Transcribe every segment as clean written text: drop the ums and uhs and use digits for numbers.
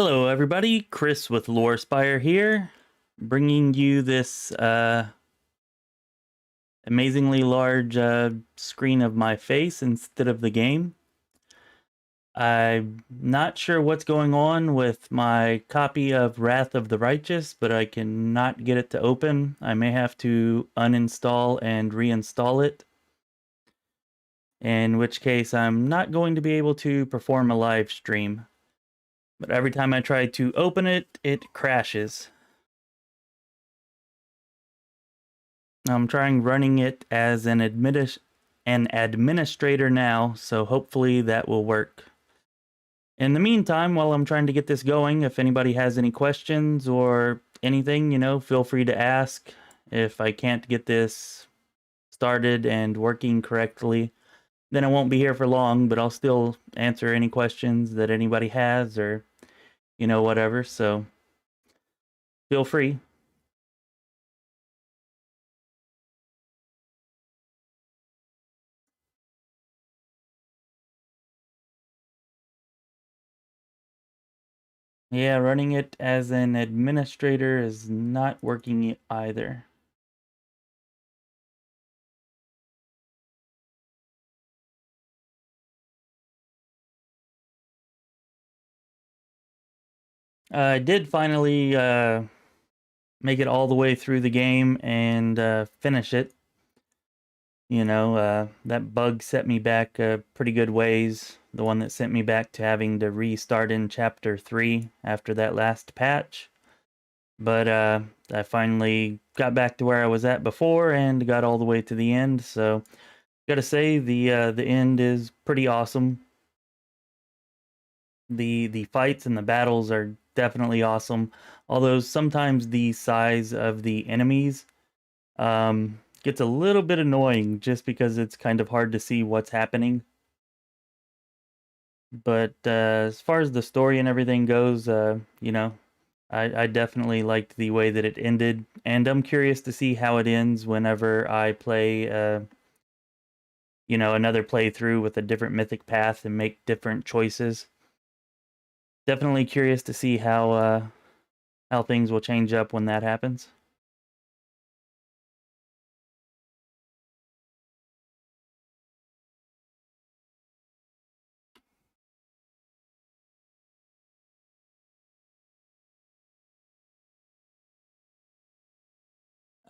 Hello, everybody. Chris with Lore Spire here, bringing you this amazingly large screen of my face instead of the game. I'm not sure what's going on with my copy of Wrath of the Righteous, but I cannot get it to open. I may have to uninstall and reinstall it, in which case I'm not going to be able to perform a live stream. But every time I try to open it, it crashes. I'm trying running it as an administrator now, so hopefully that will work. In the meantime, while I'm trying to get this going, if anybody has any questions or anything, feel free to ask. If I can't get this started and working correctly, then I won't be here for long, but I'll still answer any questions that anybody has or, whatever, so feel free. Yeah, running it as an administrator is not working either. I did finally make it all the way through the game and finish it. That bug set me back pretty good ways. The one that sent me back to having to restart in Chapter 3 after that last patch. But I finally got back to where I was at before and got all the way to the end. So, gotta say the end is pretty awesome. The fights and the battles are definitely awesome. Although sometimes the size of the enemies gets a little bit annoying just because it's kind of hard to see what's happening. But as far as the story and everything goes, I definitely liked the way that it ended, and I'm curious to see how it ends whenever I play, another playthrough with a different mythic path and make different choices. Definitely curious to see how things will change up when that happens.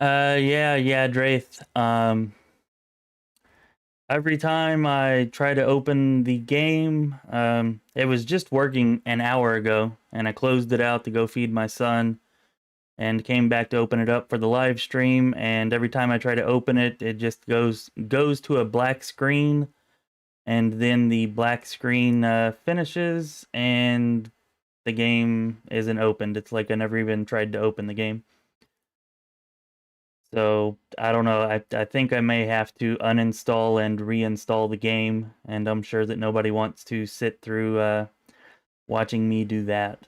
Yeah, Draith. Every time I try to open the game, it was just working an hour ago, and I closed it out to go feed my son, and came back to open it up for the live stream. And every time I try to open it, it just goes to a black screen, and then the black screen finishes, and the game isn't opened. It's like I never even tried to open the game. So I don't know. I think I may have to uninstall and reinstall the game, and I'm sure that nobody wants to sit through watching me do that.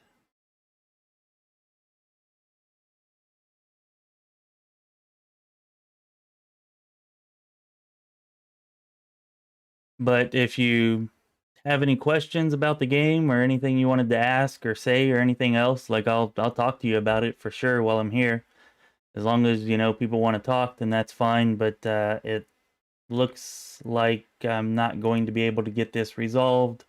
But if you have any questions about the game or anything you wanted to ask or say or anything else, like I'll talk to you about it for sure while I'm here. As long as people want to talk, then that's fine. But it looks like I'm not going to be able to get this resolved.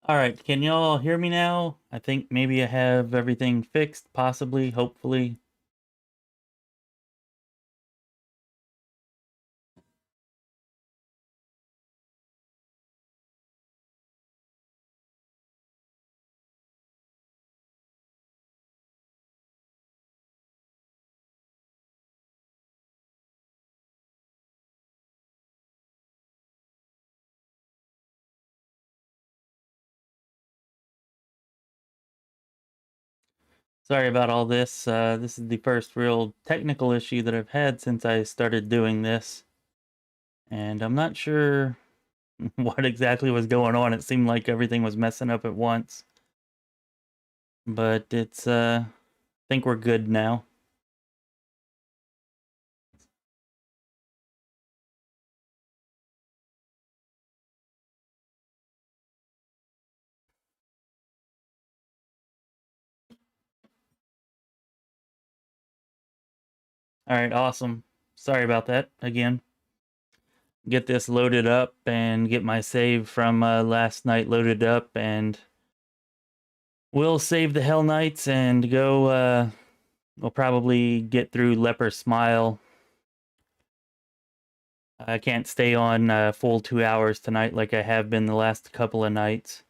Alright, can y'all hear me now? I think maybe I have everything fixed, possibly, hopefully. Sorry about all this. This is the first real technical issue that I've had since I started doing this. And I'm not sure what exactly was going on. It seemed like everything was messing up at once. But I think we're good now. Alright, awesome. Sorry about that again. Get this loaded up and get my save from last night loaded up, and we'll save the Hell Knights and go. We'll probably get through Leper Smile. I can't stay on full 2 hours tonight like I have been the last couple of nights,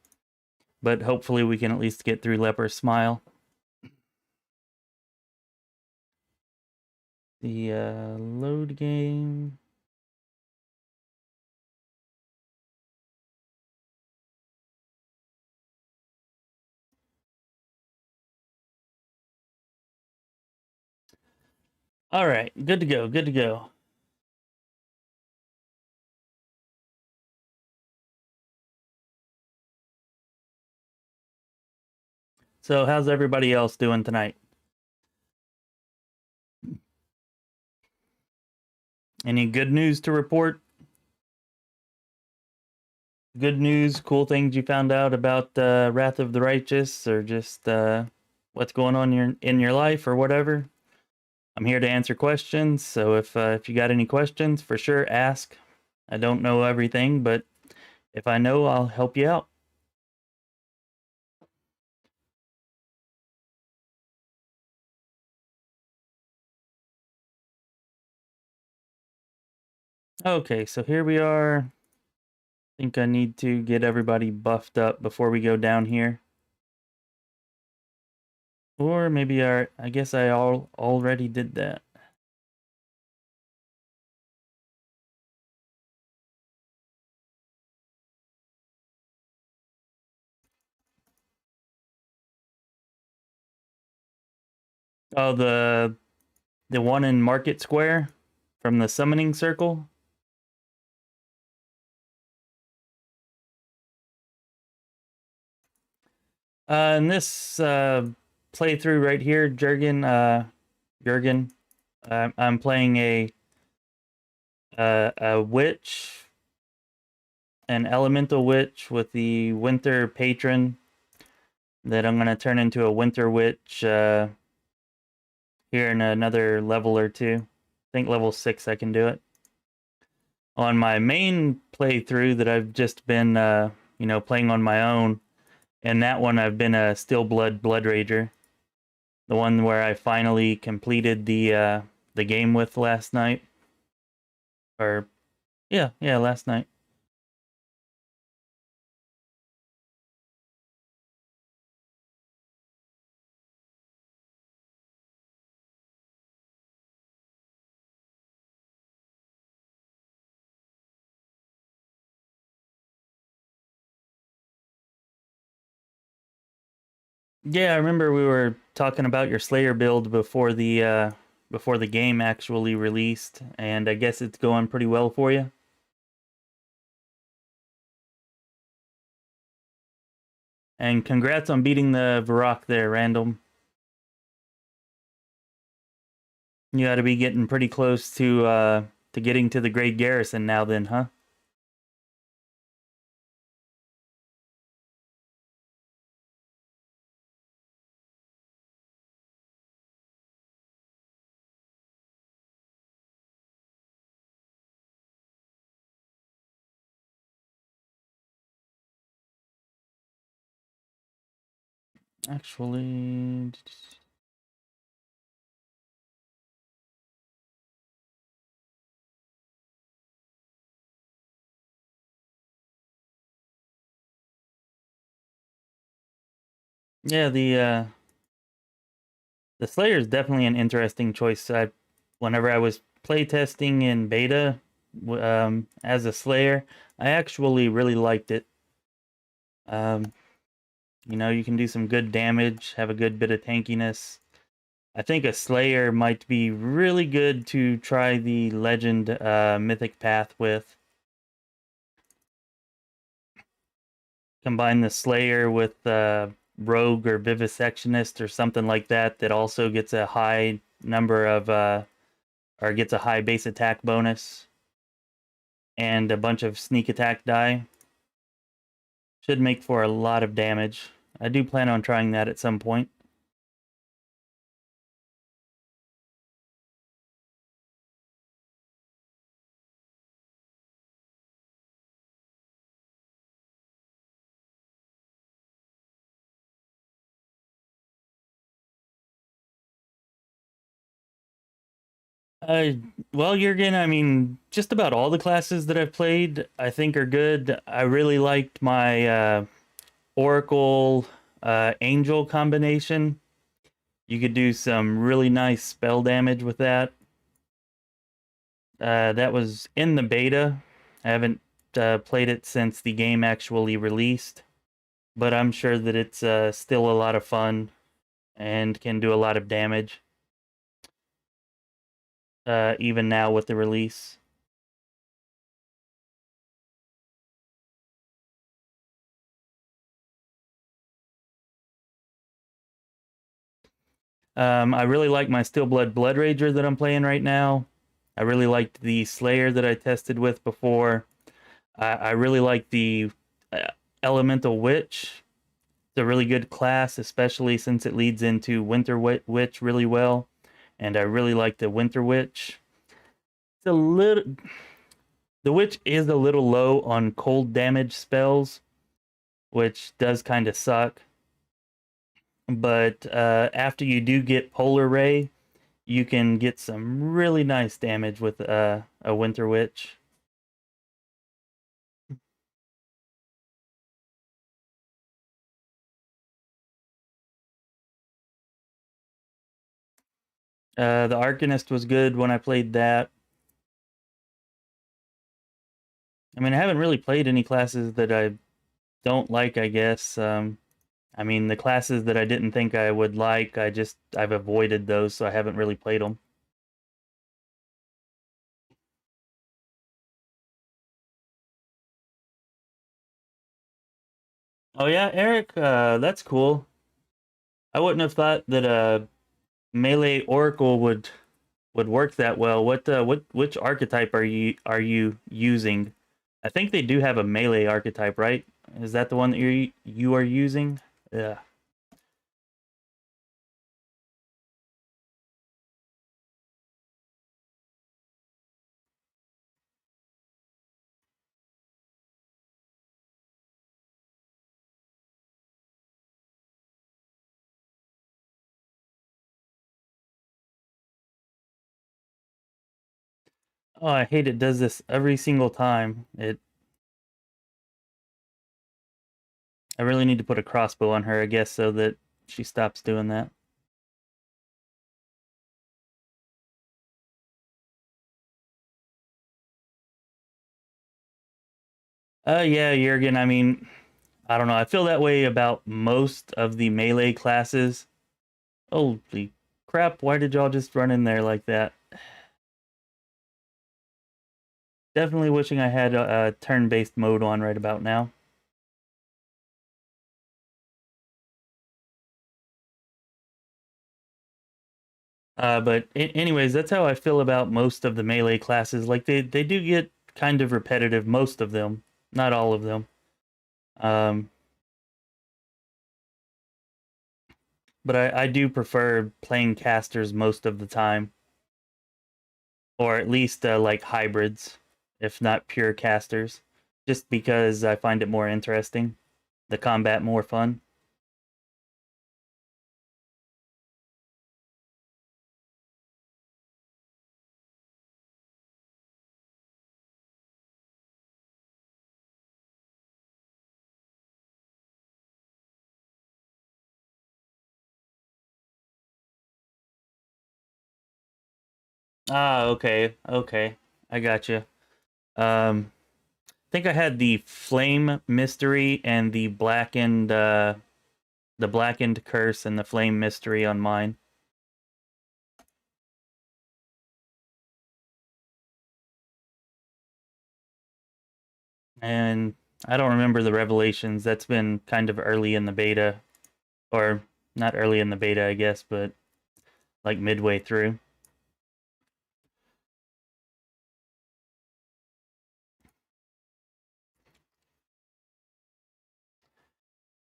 but hopefully we can at least get through Leper Smile. The load game. All right, good to go. Good to go. So, how's everybody else doing tonight? Any good news to report? Good news, cool things you found out about Wrath of the Righteous, or just what's going on in your life, or whatever. I'm here to answer questions, so if you got any questions, for sure ask. I don't know everything, but if I know, I'll help you out. Okay, so here we are. I think I need to get everybody buffed up before we go down here. Or maybe I guess I already did that. Oh, the one in Market Square from the summoning circle. In this playthrough right here, Jurgen, I'm playing a witch, an elemental witch with the winter patron that I'm gonna turn into a winter witch here in another level or two. I think level 6 I can do it. On my main playthrough that I've just been playing on my own, and that one I've been a Steel Blood Rager. The one where I finally completed the game with last night. Or yeah, last night. Yeah, I remember we were talking about your Slayer build before the game actually released, and I guess it's going pretty well for you. And congrats on beating the Varrock there, Random. You got to be getting pretty close to getting to the Great Garrison now then, huh? Actually, yeah, the Slayer is definitely an interesting choice. Whenever I was playtesting in beta as a Slayer, I actually really liked it. Um, you know, you can do some good damage, have a good bit of tankiness. I think a Slayer might be really good to try the Legend Mythic Path with. Combine the Slayer with Rogue or Vivisectionist or something like that that also gets a high number of or gets a high base attack bonus and a bunch of sneak attack die. Should make for a lot of damage. I do plan on trying that at some point. Uh, well, Jurgen, I mean, just about all the classes that I've played, I think are good. I really liked my Oracle Angel combination. You could do some really nice spell damage with that. That was in the beta. I haven't played it since the game actually released, but I'm sure that it's still a lot of fun and can do a lot of damage, even now with the release. I really like my Steelblood Blood Rager that I'm playing right now. I really liked the Slayer that I tested with before. I really like the uh, Elemental Witch. It's a really good class, especially since it leads into Winter Witch really well. And I really like the Winter Witch. It's a little, the Witch is a little low on cold damage spells, which does kind of suck. But after you do get Polar Ray, you can get some really nice damage with a Winter Witch. The Arcanist was good when I played that. I mean, I haven't really played any classes that I don't like, I guess. I mean, the classes that I didn't think I would like, I've avoided those, so I haven't really played them. Oh yeah, Eric, that's cool. I wouldn't have thought that melee Oracle would work that well. What which archetype are you using? I think they do have a melee archetype, right? Is that the one that you are using? Yeah. Oh, I hate it does this every single time. I really need to put a crossbow on her, I guess, so that she stops doing that. Yeah, Jurgen, I mean, I don't know. I feel that way about most of the melee classes. Holy crap, why did y'all just run in there like that? Definitely wishing I had a turn-based mode on right about now. But anyways, that's how I feel about most of the melee classes. Like they do get kind of repetitive, most of them, not all of them. Um, but I do prefer playing casters most of the time, or at least like hybrids, if not pure casters, just because I find it more interesting, the combat more fun. Ah, okay, okay. I got you. I think I had the Flame Mystery and the Blackened Curse and the Flame Mystery on mine. And I don't remember the Revelations. That's been kind of early in the beta, or not early in the beta, I guess, but like midway through.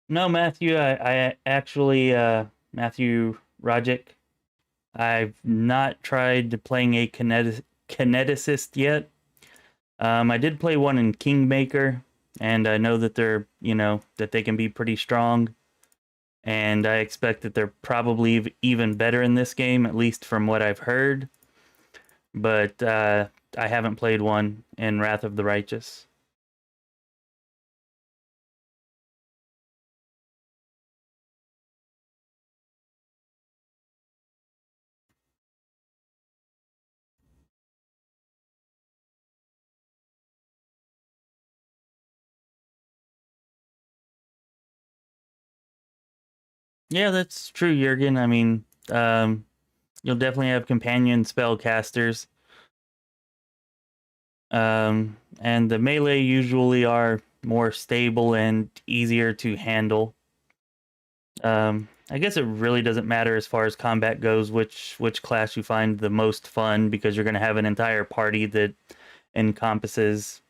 No, Matthew, I actually, Matthew Rogic, I've not tried playing a kineticist yet. I did play one in Kingmaker, and I know that that they can be pretty strong, and I expect that they're probably even better in this game, at least from what I've heard. But I haven't played one in Wrath of the Righteous. Yeah, that's true, Jurgen. I mean, you'll definitely have companion spellcasters. And the melee usually are more stable and easier to handle. I guess it really doesn't matter as far as combat goes which class you find the most fun because you're going to have an entire party that encompasses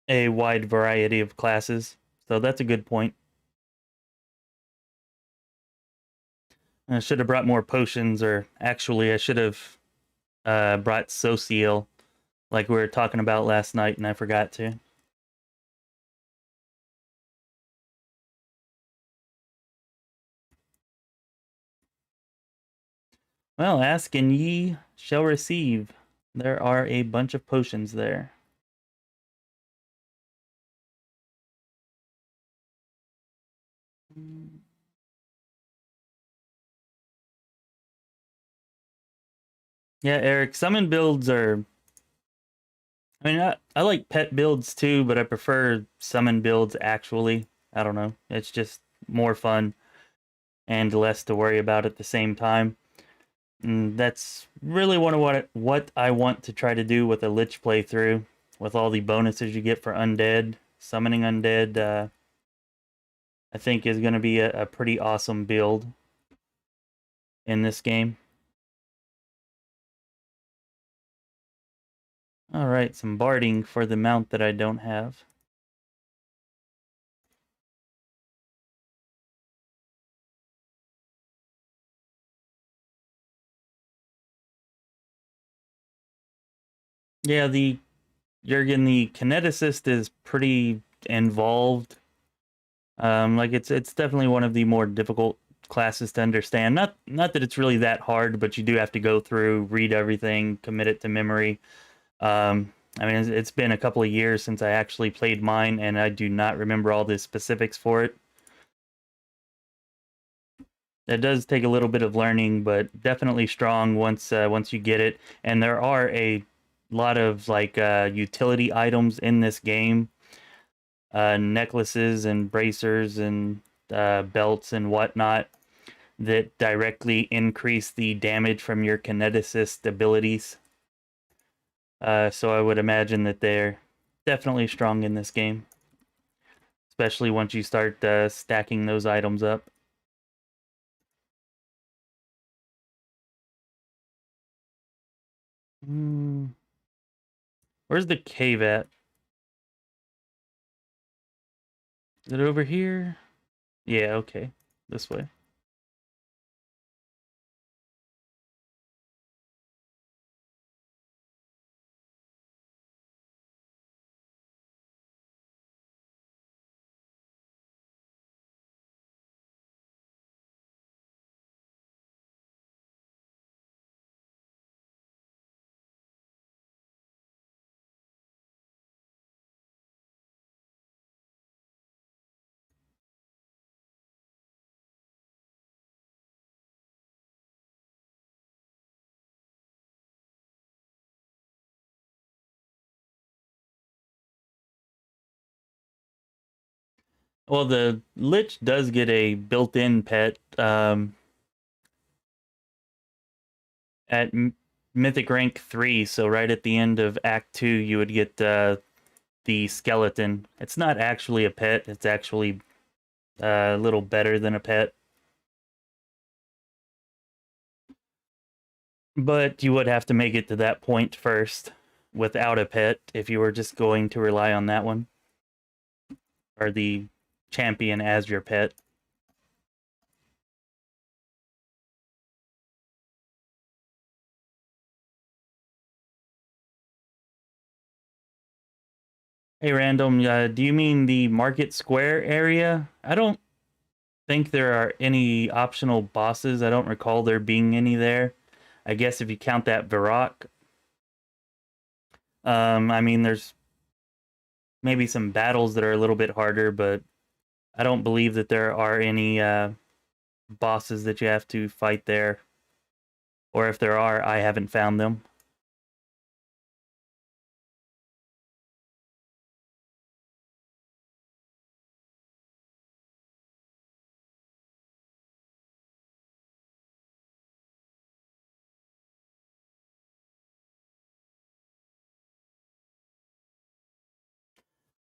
a wide variety of classes. So that's a good point. I should have brought more potions, or actually, I should have brought Social, like we were talking about last night, and I forgot to. Well, ask and ye shall receive. There are a bunch of potions there. Yeah, Eric, summon builds are. I mean, I like pet builds too, but I prefer summon builds actually. I don't know. It's just more fun and less to worry about at the same time. And that's really one of what I want to try to do with a Lich playthrough, with all the bonuses you get for undead. Summoning undead, I think is going to be a pretty awesome build in this game. All right, some barding for the mount that I don't have. Yeah, the Jurgen, the kineticist is pretty involved. Like it's definitely one of the more difficult classes to understand. Not that it's really that hard, but you do have to go through, read everything, commit it to memory. I mean, it's been a couple of years since I actually played mine, and I do not remember all the specifics for it. It does take a little bit of learning, but definitely strong once you get it. And there are a lot of like utility items in this game, necklaces and bracers and belts and whatnot that directly increase the damage from your kineticist abilities. So I would imagine that they're definitely strong in this game, especially once you start stacking those items up. Hmm. Where's the cave at? Is it over here? Yeah, okay. This way. Well, the Lich does get a built-in pet. At Mythic rank 3, so right at the end of Act 2, you would get the skeleton. It's not actually a pet, it's actually a little better than a pet. But you would have to make it to that point first without a pet if you were just going to rely on that one. Or the champion as your pet. Hey, Random, do you mean the Market Square area? I don't think there are any optional bosses. I don't recall there being any there. I guess if you count that Varrock. I mean, there's maybe some battles that are a little bit harder, but I don't believe that there are any bosses that you have to fight there. Or if there are, I haven't found them.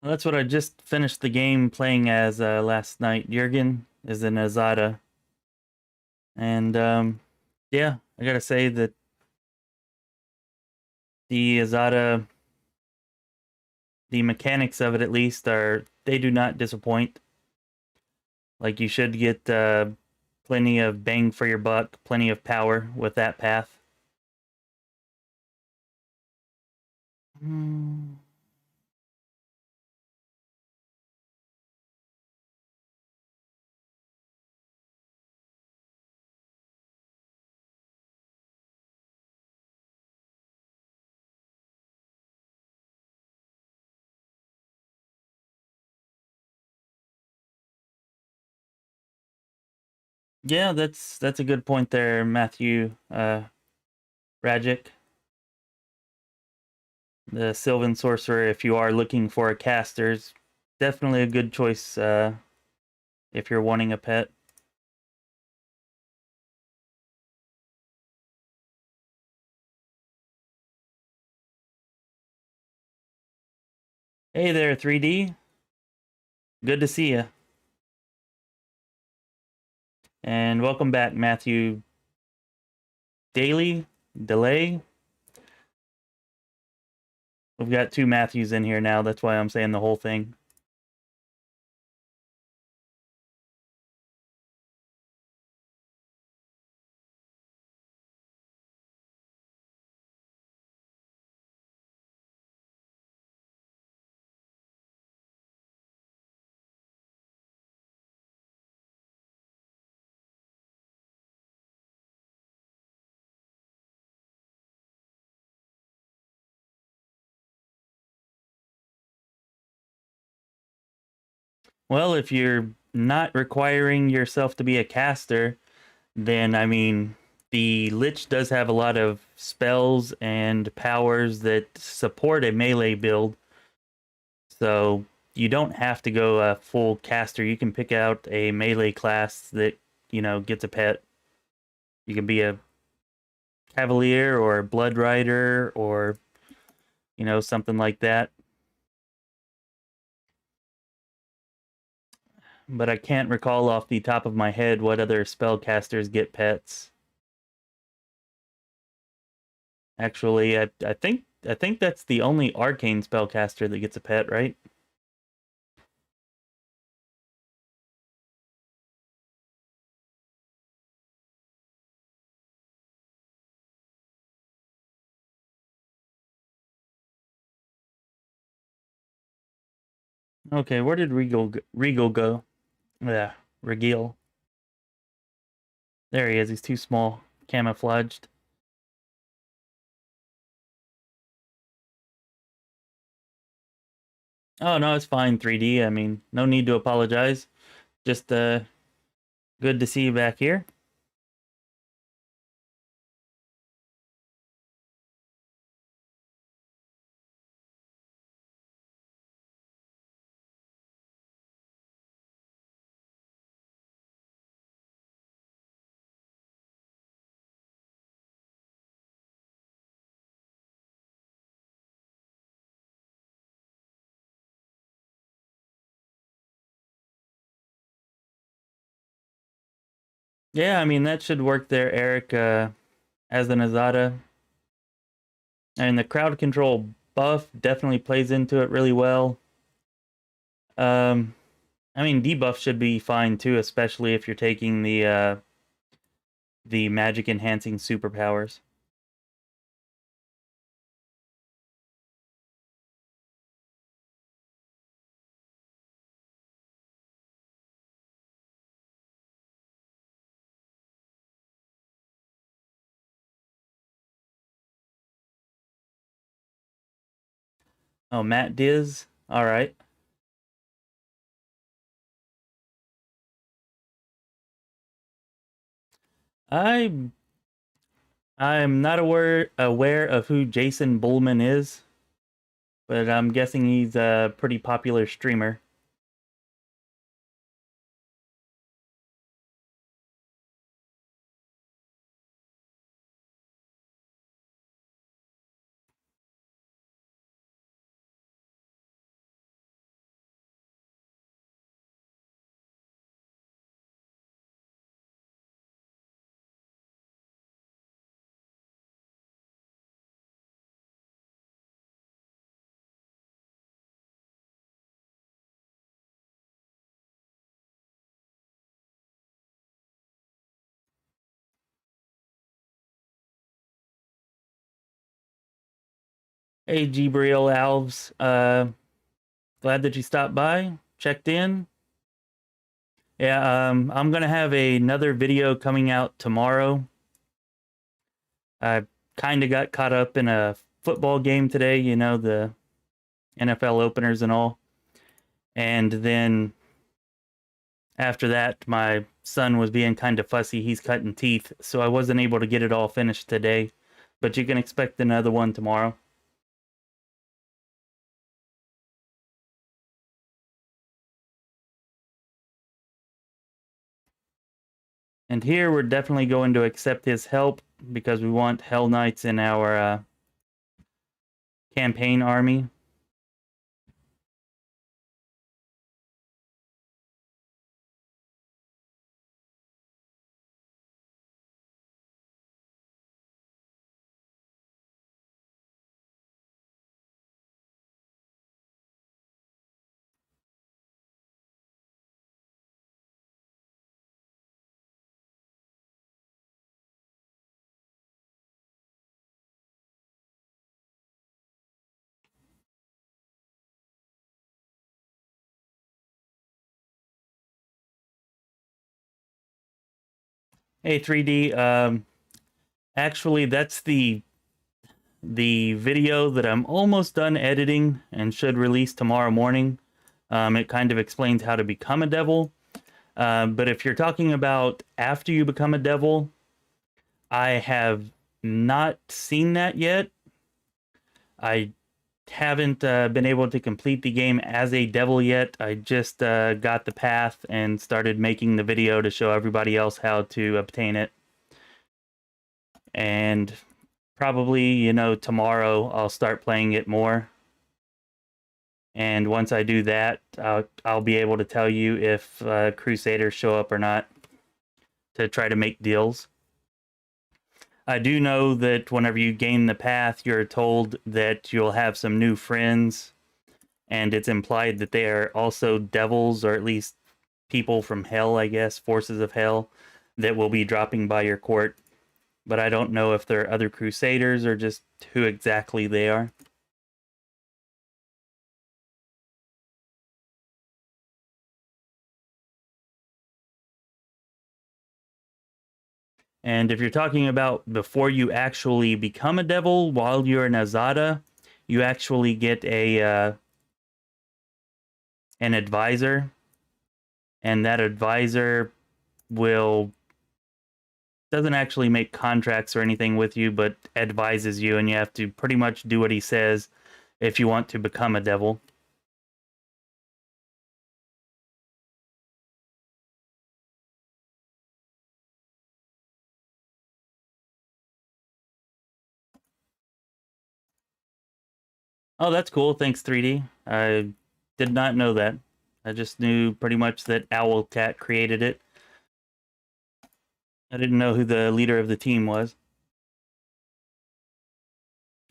Well, that's what I just finished the game playing as last night. Jurgen is an Azada. And yeah, I gotta say that the Azada, the mechanics of it at least, they do not disappoint. Like you should get plenty of bang for your buck, plenty of power with that path. Hmm. Yeah, that's a good point there, Matthew Rajic. The Sylvan Sorcerer, if you are looking for a caster, is definitely a good choice if you're wanting a pet. Hey there, 3D. Good to see you. And welcome back, Matthew Daily Delay. We've got two Matthews in here now. That's why I'm saying the whole thing. Well, if you're not requiring yourself to be a caster, then I mean, the Lich does have a lot of spells and powers that support a melee build. So you don't have to go a full caster. You can pick out a melee class that, gets a pet. You can be a Cavalier or a Blood Rider or, something like that. But I can't recall off the top of my head what other spellcasters get pets. Actually, I think that's the only arcane spellcaster that gets a pet, right? Okay, where did Regal go? Yeah, Regil. There he is. He's too small, camouflaged. Oh no, it's fine. 3D. I mean, no need to apologize. Just good to see you back here. Yeah, I mean, that should work there, Eric, as an Azada. And the crowd control buff definitely plays into it really well. Um, I mean, debuff should be fine too, especially if you're taking the magic enhancing superpowers. Oh, Matt Diz. All right. I I'm not aware of who Jason Bullman is, but I'm guessing he's a pretty popular streamer. Hey, Gabriel Alves. Glad that you stopped by, checked in. Yeah, I'm gonna have another video coming out tomorrow. I kind of got caught up in a football game today, you know, the NFL openers and all. And then after that, my son was being kind of fussy. He's cutting teeth, so I wasn't able to get it all finished today. But you can expect another one tomorrow. And here we're definitely going to accept his help because we want Hell Knights in our campaign army. Hey, 3D. Actually, that's the video that I'm almost done editing and should release tomorrow morning. It kind of explains how to become a devil. But if you're talking about after you become a devil, I have not seen that yet. I haven't been able to complete the game as a devil yet. I just got the path and started making the video to show everybody else how to obtain it. And probably, you know, tomorrow I'll start playing it more. And once I do that, I'll be able to tell you if Crusaders show up or not to try to make deals. I do know that whenever you gain the path, you're told that you'll have some new friends, and it's implied that they are also devils, or at least people from hell, I guess, forces of hell, that will be dropping by your court. But I don't know if they're other Crusaders or just who exactly they are. And if you're talking about before you actually become a devil, while you're an Azada, you actually get a an advisor, and that advisor will doesn't actually make contracts or anything with you, but advises you, and you have to pretty much do what he says if you want to become a devil. Oh, that's cool. Thanks, 3D. I did not know that. I just knew pretty much that Owlcat created it. I didn't know who the leader of the team was.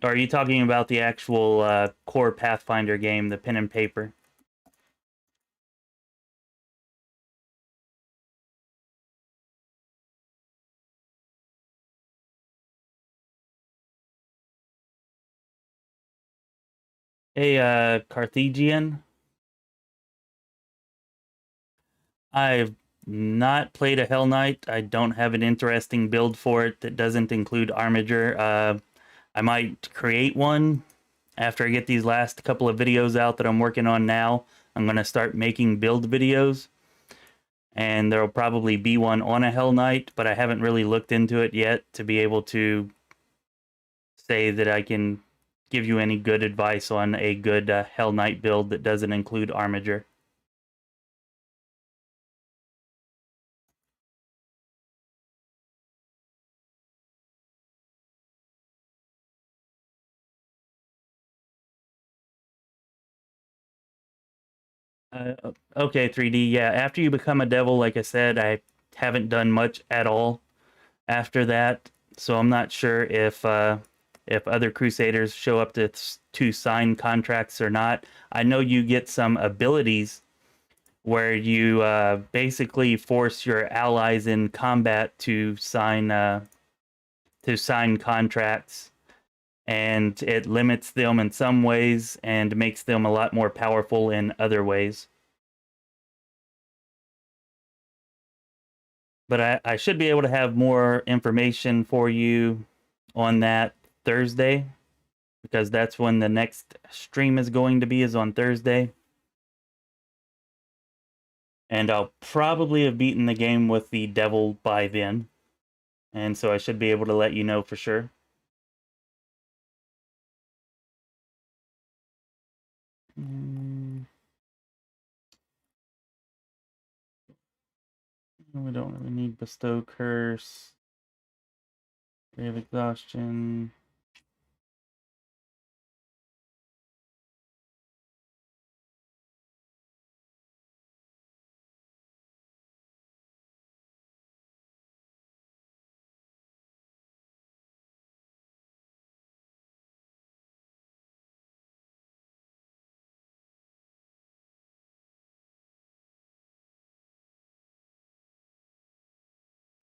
Or are you talking about the actual core Pathfinder game, the pen and paper? Hey, Carthegian. I've not played a Hell Knight. I don't have an interesting build for it that doesn't include Armiger. I might create one after I get these last couple of videos out that I'm working on now. I'm going to start making build videos, and there'll probably be one on a Hell Knight, but I haven't really looked into it yet to be able to say that I can give you any good advice on a good Hell Knight build that doesn't include Armiger. Okay, 3D. Yeah, after you become a devil, like I said, I haven't done much at all after that, so I'm not sure if other Crusaders show up to sign contracts or not. I know you get some abilities where you basically force your allies in combat to sign contracts, and it limits them in some ways and makes them a lot more powerful in other ways. But I should be able to have more information for you on that Thursday, because that's when the next stream is going to be, is on Thursday. And I'll probably have beaten the game with the devil by then. And so I should be able to let you know for sure. We don't really need bestow curse. We have exhaustion.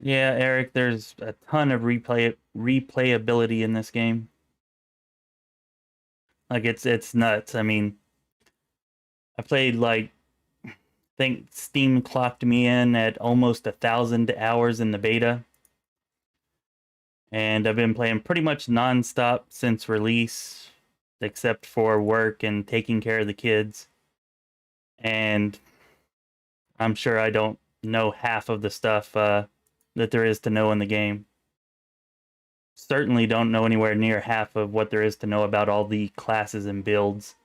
Yeah, Eric, there's a ton of replayability in this game. Like it's nuts. I mean, I played like, I think Steam clocked me in at almost 1,000 hours in the beta, and I've been playing pretty much nonstop since release, except for work and taking care of the kids. And I'm sure I don't know half of the stuff that there is to know in the game. Certainly don't know anywhere near half of what there is to know about all the classes and builds,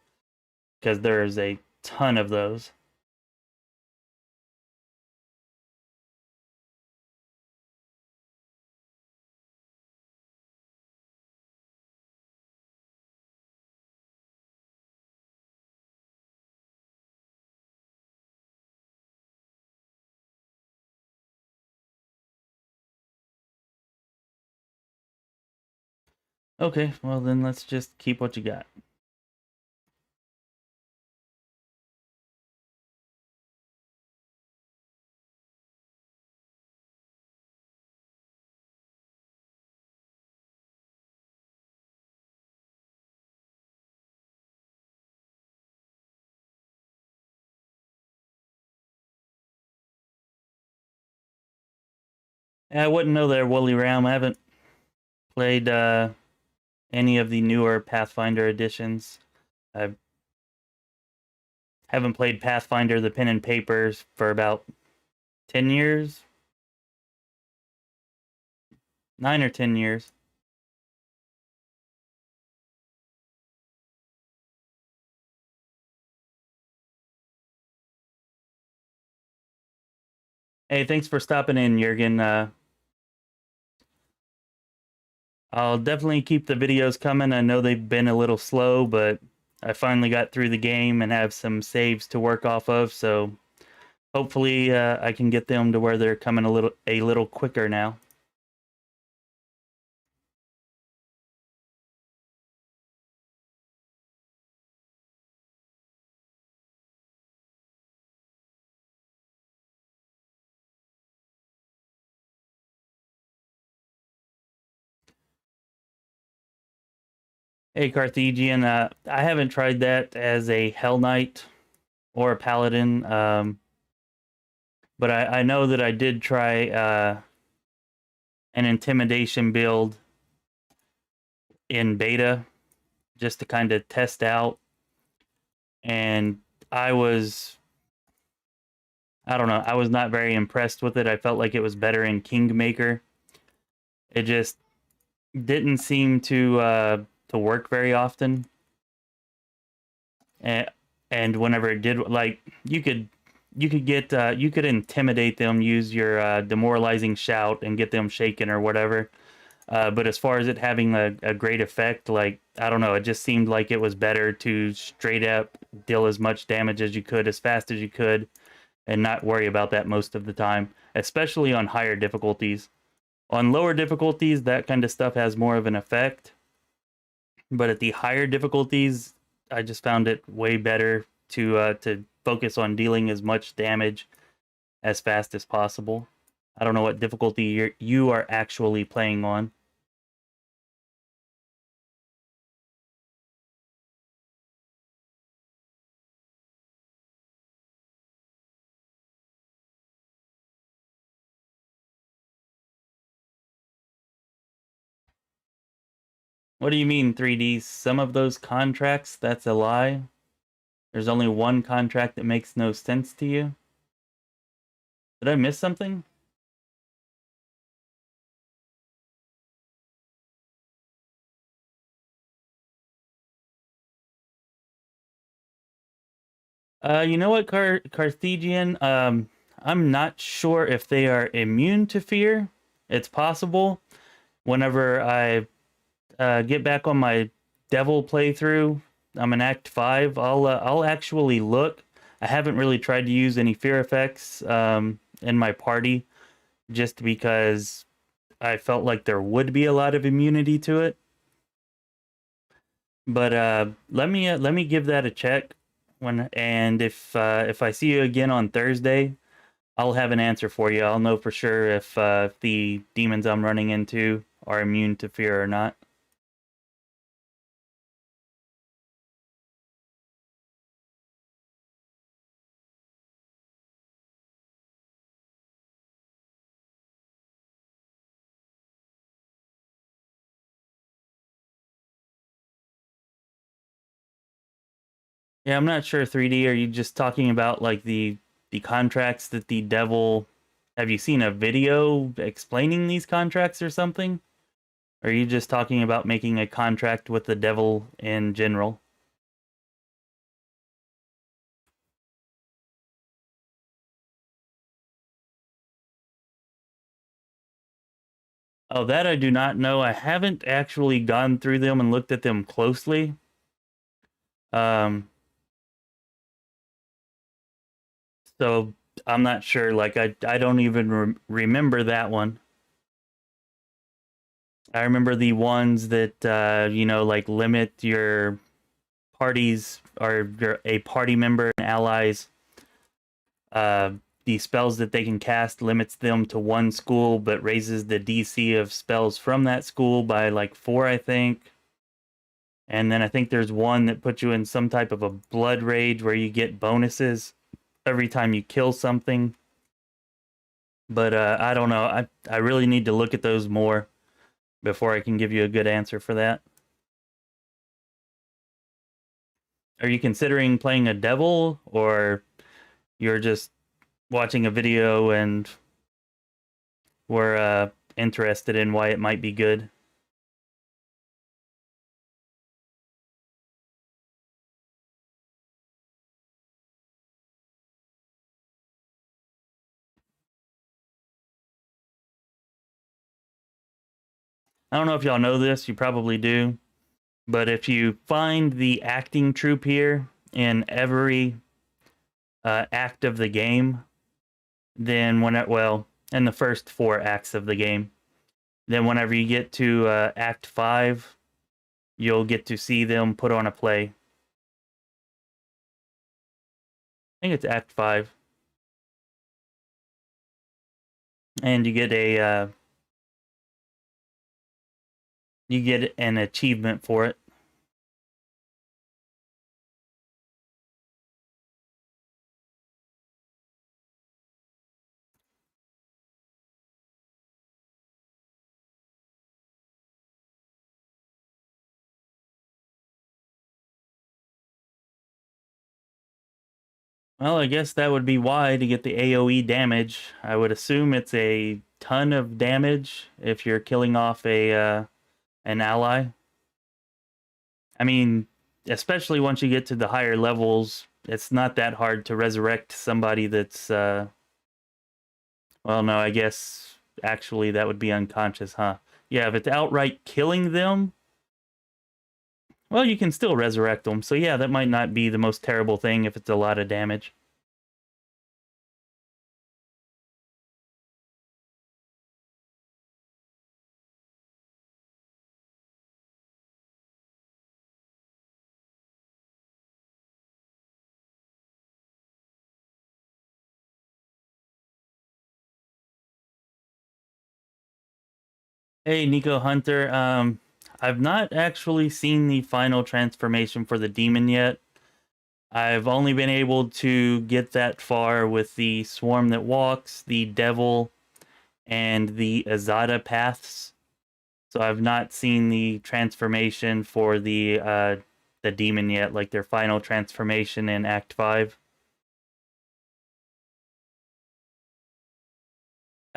because there's a ton of those. Okay, well then let's just keep what you got. I wouldn't know there, Woolly Ram. I haven't played any of the newer Pathfinder editions. I haven't played Pathfinder the pen and papers for about 10 years. 9 or 10 years. Hey, thanks for stopping in, Jurgen. I'll definitely keep the videos coming. I know they've been a little slow, but I finally got through the game and have some saves to work off of, so hopefully I can get them to where they're coming a little quicker now. Hey, Carthegian. I haven't tried that as a Hell Knight or a Paladin, but I know that I did try an Intimidation build in beta just to kind of test out, and I was, I don't know, I was not very impressed with it. I felt like it was better in Kingmaker. It just didn't seem to work very often. And, and whenever it did, like you could intimidate them, use your demoralizing shout and get them shaken or whatever. But as far as it having a great effect, like, I don't know, it just seemed like it was better to straight up deal as much damage as you could, as fast as you could, and not worry about that most of the time, especially on higher difficulties. On lower difficulties, that kind of stuff has more of an effect. But at the higher difficulties, I just found it way better to focus on dealing as much damage as fast as possible. I don't know what difficulty you are actually playing on. What do you mean 3D? Some of those contracts, that's a lie. There's only one contract that makes no sense to you. Did I miss something? You know what, Carthegian? I'm not sure if they are immune to fear. It's possible. Whenever I get back on my devil playthrough, I'm in Act 5. I'll actually look. I haven't really tried to use any fear effects in my party, just because I felt like there would be a lot of immunity to it. But let me give that a check when, and if I see you again on Thursday, I'll have an answer for you. I'll know for sure if the demons I'm running into are immune to fear or not. Yeah, I'm not sure 3D. Are you just talking about like the contracts that the devil, have you seen a video explaining these contracts or something? Or are you just talking about making a contract with the devil in general? Oh, that I do not know. I haven't actually gone through them and looked at them closely. Um, so I'm not sure. Like I don't even remember that one. I remember the ones that you know, like limit your parties or a party member and allies. Uh, the spells that they can cast limits them to one school, but raises the DC of spells from that school by like 4, I think. And then I think there's one that puts you in some type of a blood rage where you get bonuses every time you kill something. But I don't know. I really need to look at those more before I can give you a good answer for that. Are you considering playing a devil, or you're just watching a video and were interested in why it might be good? I don't know if y'all know this, you probably do, but if you find the acting troop here in every act of the game, then when it, well, in the first 4 acts of the game, then whenever you get to Act 5, you'll get to see them put on a play. I think it's Act 5. And you get an achievement for it. Well, I guess that would be why to get the AoE damage. I would assume it's a ton of damage if you're killing off a an ally. I mean, especially once you get to the higher levels, it's not that hard to resurrect somebody that's well, no, I guess actually that would be unconscious, huh? Yeah, if it's outright killing them, well, you can still resurrect them. So yeah, that might not be the most terrible thing if it's a lot of damage. Hey, Nico Hunter. I've not actually seen the final transformation for the demon yet. I've only been able to get that far with the Swarm That Walks, the Devil, and the Azada paths. So I've not seen the transformation for the demon yet, like their final transformation in Act 5.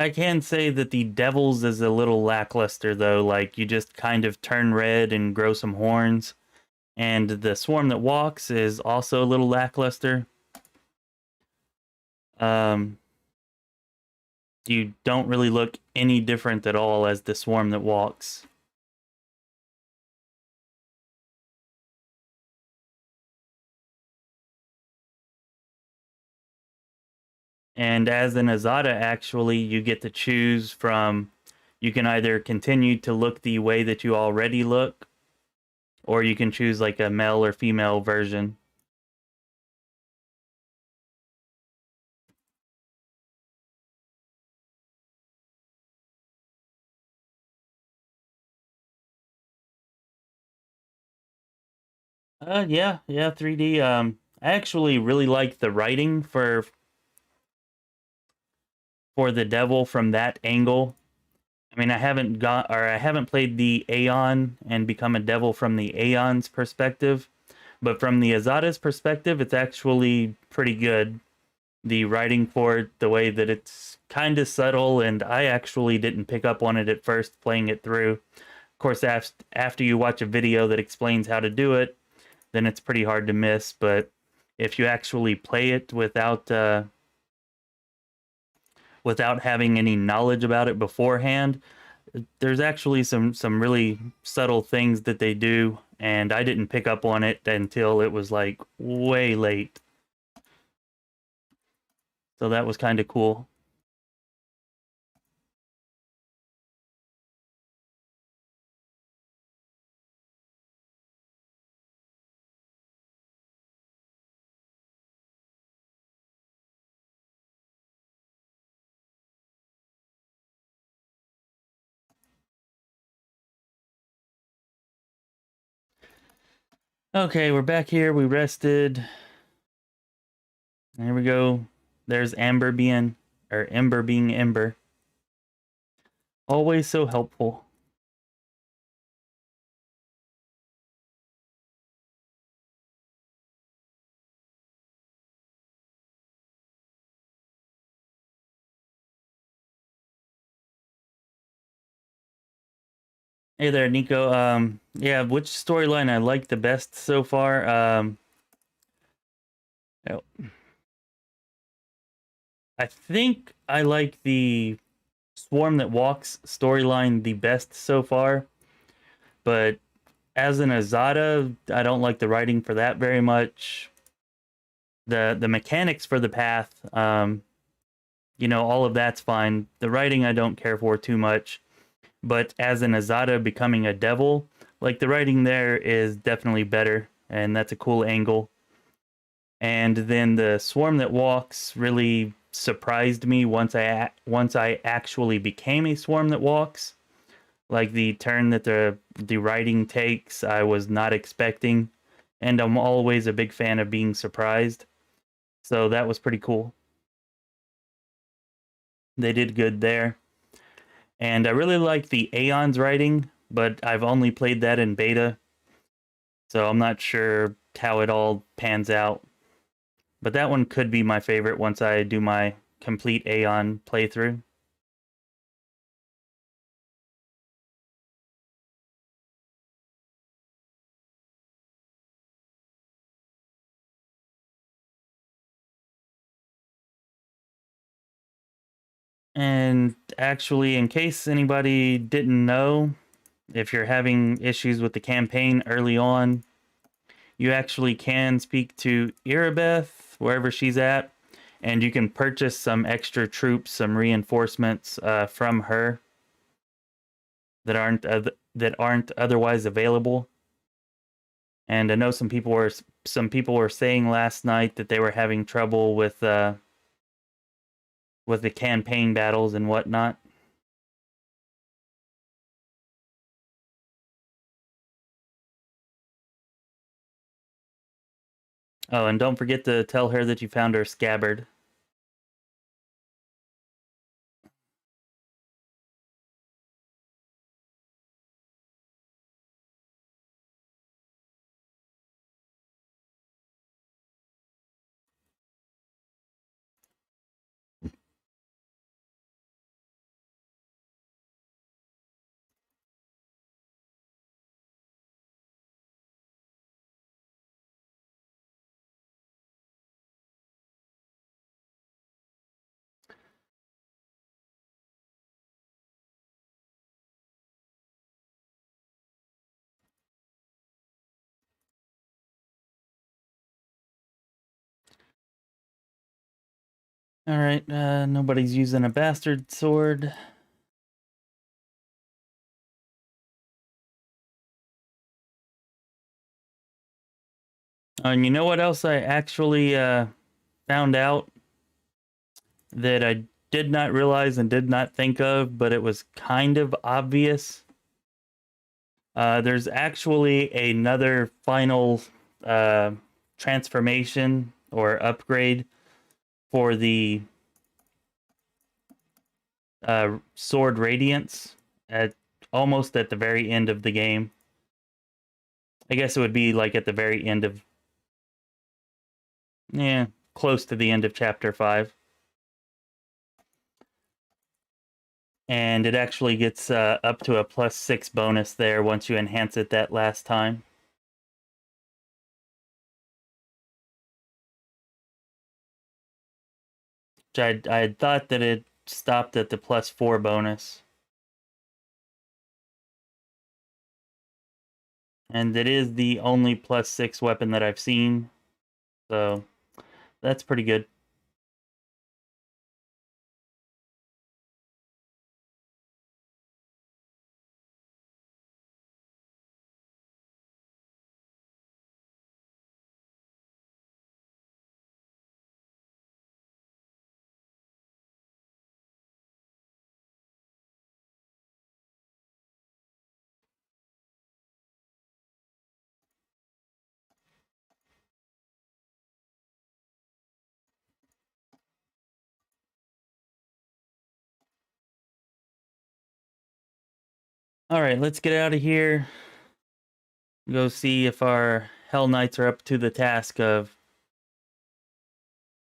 I can say that the Devils is a little lackluster though, like you just kind of turn red and grow some horns. And the Swarm That Walks is also a little lackluster. Um, you don't really look any different at all as the Swarm That Walks. And as an Azada, actually, you get to choose from. You can either continue to look the way that you already look, or you can choose like a male or female version. Yeah, 3D. I actually really like the writing for the devil from that angle. I mean, I haven't played the Aeon and become a devil from the Aeon's perspective, but from the Azada's perspective, it's actually pretty good. The writing for it, the way that it's kind of subtle, and I actually didn't pick up on it at first playing it through. Of course, after you watch a video that explains how to do it, then it's pretty hard to miss. But if you actually play it without having any knowledge about it beforehand, there's actually some really subtle things that they do, and I didn't pick up on it until it was like way late. So that was kind of cool. Okay, we're back here. We rested. There we go. There's Ember being Ember. Always so helpful. Hey there, Nico. Yeah, which storyline I like the best so far? Oh, I think I like the Swarm That Walks storyline the best so far, but as an Azada, I don't like the writing for that very much. The mechanics for the path, all of that's fine. The writing I don't care for too much. But as an Azada becoming a devil, like the writing there is definitely better, and that's a cool angle. And then the Swarm That Walks really surprised me once I actually became a Swarm That Walks. Like the turn that the writing takes, I was not expecting, and I'm always a big fan of being surprised. So that was pretty cool. They did good there. And I really like the Aeon's writing, but I've only played that in beta, so I'm not sure how it all pans out. But that one could be my favorite once I do my complete Aeon playthrough. And actually, in case anybody didn't know, if you're having issues with the campaign early on, you actually can speak to Irabeth, wherever she's at, and you can purchase some extra troops, some reinforcements from her that aren't otherwise available. And I know some people were saying last night that they were having trouble with the campaign battles and whatnot. Oh, and don't forget to tell her that you found her scabbard. All right, nobody's using a bastard sword. And you know what else I actually found out that I did not realize and did not think of, but it was kind of obvious? There's actually another final uh, transformation or upgrade for the sword Radiance at almost at the very end of the game. I guess it would be like at the very end of, yeah, close to the end of chapter 5. And it actually gets up to a +6 bonus there once you enhance it that last time. Which I had thought that it stopped at the +4 bonus. And it is the only +6 weapon that I've seen. So that's pretty good. All right, let's get out of here. Go see if our Hell Knights are up to the task of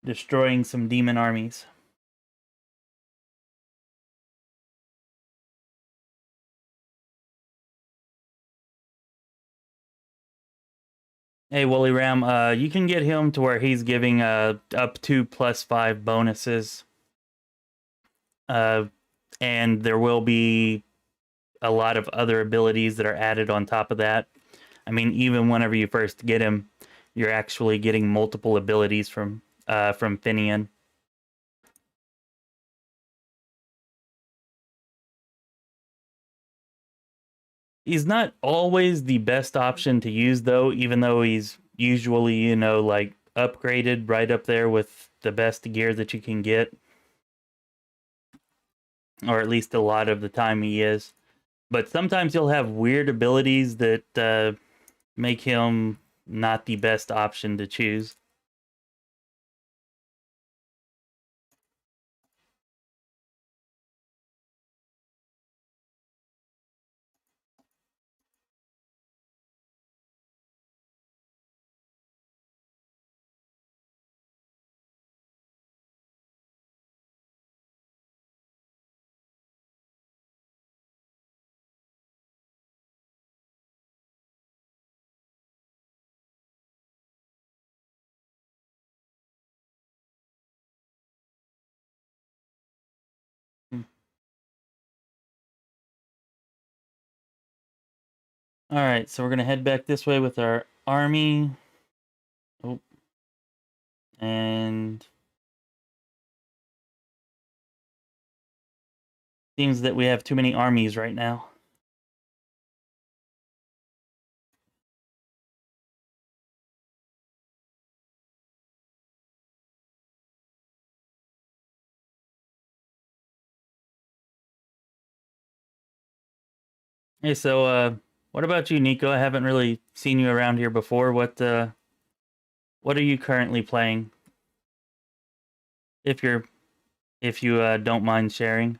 destroying some demon armies. Hey, Wooly Ram, you can get him to where he's giving up to +5 bonuses. And there will be a lot of other abilities that are added on top of that. I mean, even whenever you first get him, you're actually getting multiple abilities from Finian. He's not always the best option to use, though, even though he's usually, like upgraded right up there with the best gear that you can get. Or at least a lot of the time he is. But sometimes he'll have weird abilities that make him not the best option to choose. Alright, so we're gonna head back this way with our army. Oh. And seems that we have too many armies right now. Hey, so what about you, Nico? I haven't really seen you around here before. What are you currently playing? If you don't mind sharing.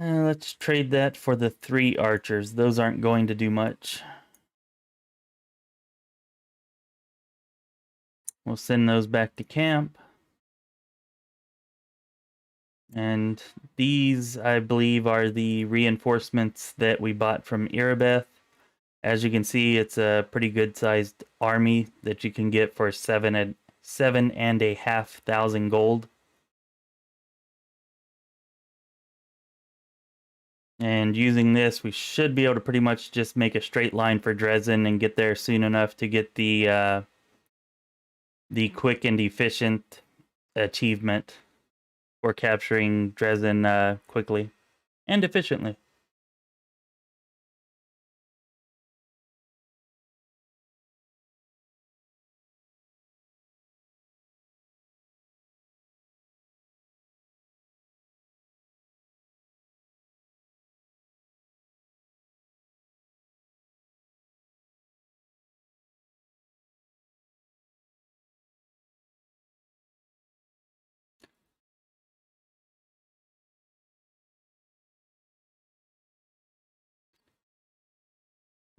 Let's trade that for the 3 archers. Those aren't going to do much. We'll send those back to camp. And these, I believe, are the reinforcements that we bought from Irabeth. As you can see, it's a pretty good-sized army that you can get for 7,500 gold. And using this, we should be able to pretty much just make a straight line for Dresden and get there soon enough to get the quick and efficient achievement for capturing Dresden quickly and efficiently.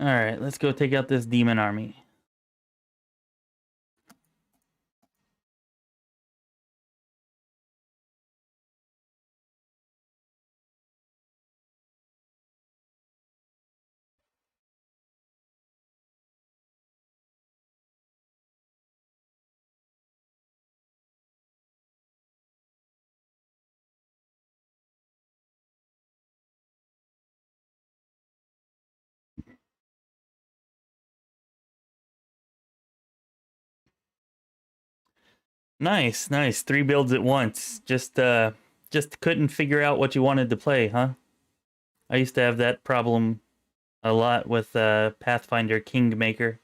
Alright, let's go take out this demon army. Nice, nice. 3 builds at once. Just couldn't figure out what you wanted to play, huh? I used to have that problem a lot with Pathfinder Kingmaker.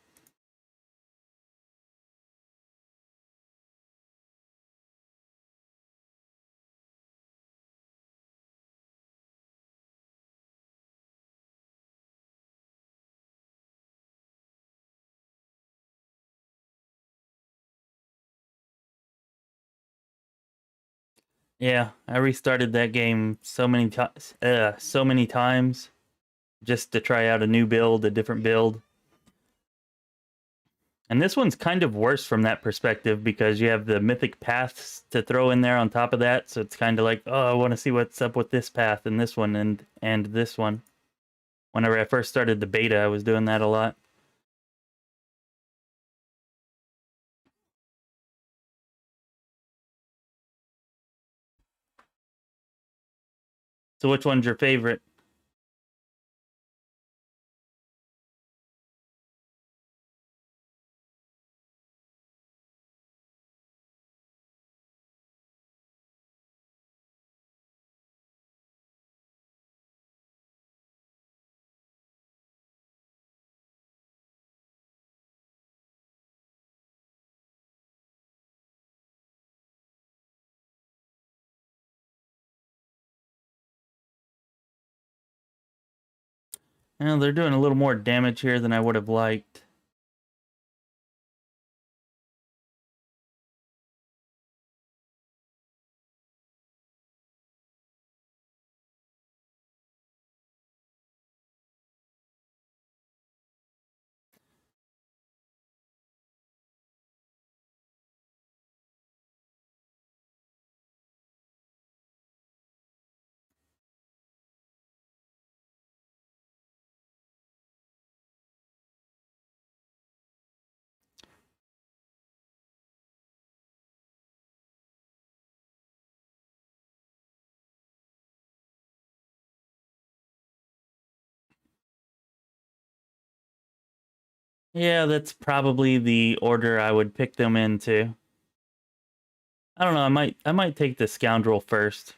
Yeah, I restarted that game so many times just to try out a new build, a different build. And this one's kind of worse from that perspective because you have the mythic paths to throw in there on top of that, so it's kind of like, oh, I want to see what's up with this path and this one and this one. Whenever I first started the beta, I was doing that a lot. So which one's your favorite? Well, they're doing a little more damage here than I would have liked. Yeah, that's probably the order I would pick them into. I don't know, I might take the Scoundrel first.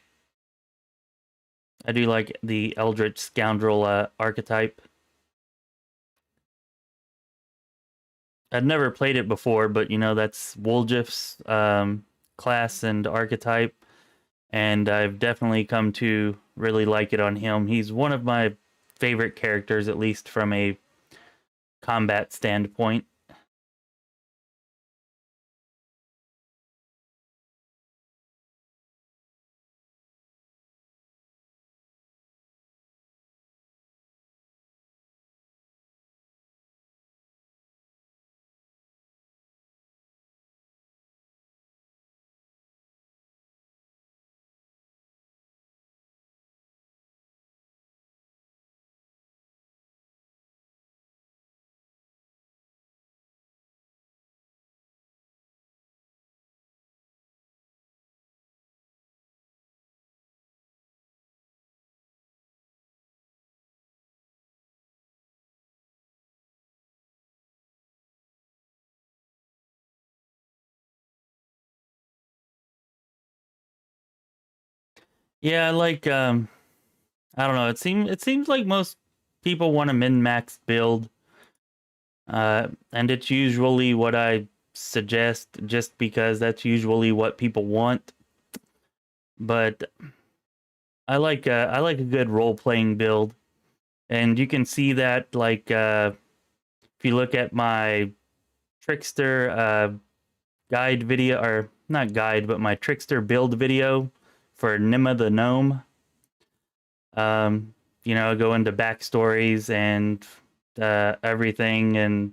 I do like the Eldritch Scoundrel archetype. I'd never played it before, but you know, that's Woljif's class and archetype, and I've definitely come to really like it on him. He's one of my favorite characters, at least from a combat standpoint. Yeah, I like I don't know, it seems like most people want a min-max build. And it's usually what I suggest just because that's usually what people want. But I like a good role-playing build. And you can see that like if you look at my trickster guide video, or not guide, but my trickster build video for Nima the gnome. Um, you know, go into backstories and everything, and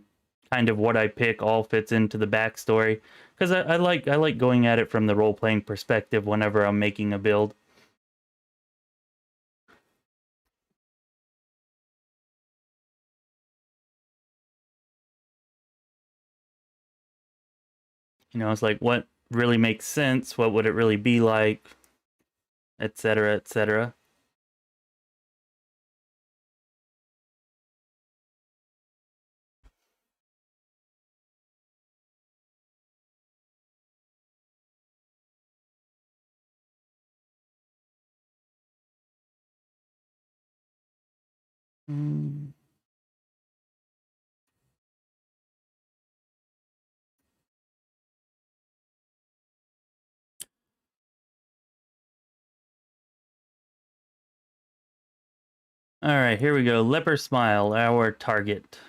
kind of what I pick all fits into the backstory. Because I like going at it from the role playing perspective whenever I'm making a build. You know, it's like what really makes sense, what would it really be like, etc., etc. Mm. All right, here we go. Leper Smile, our target.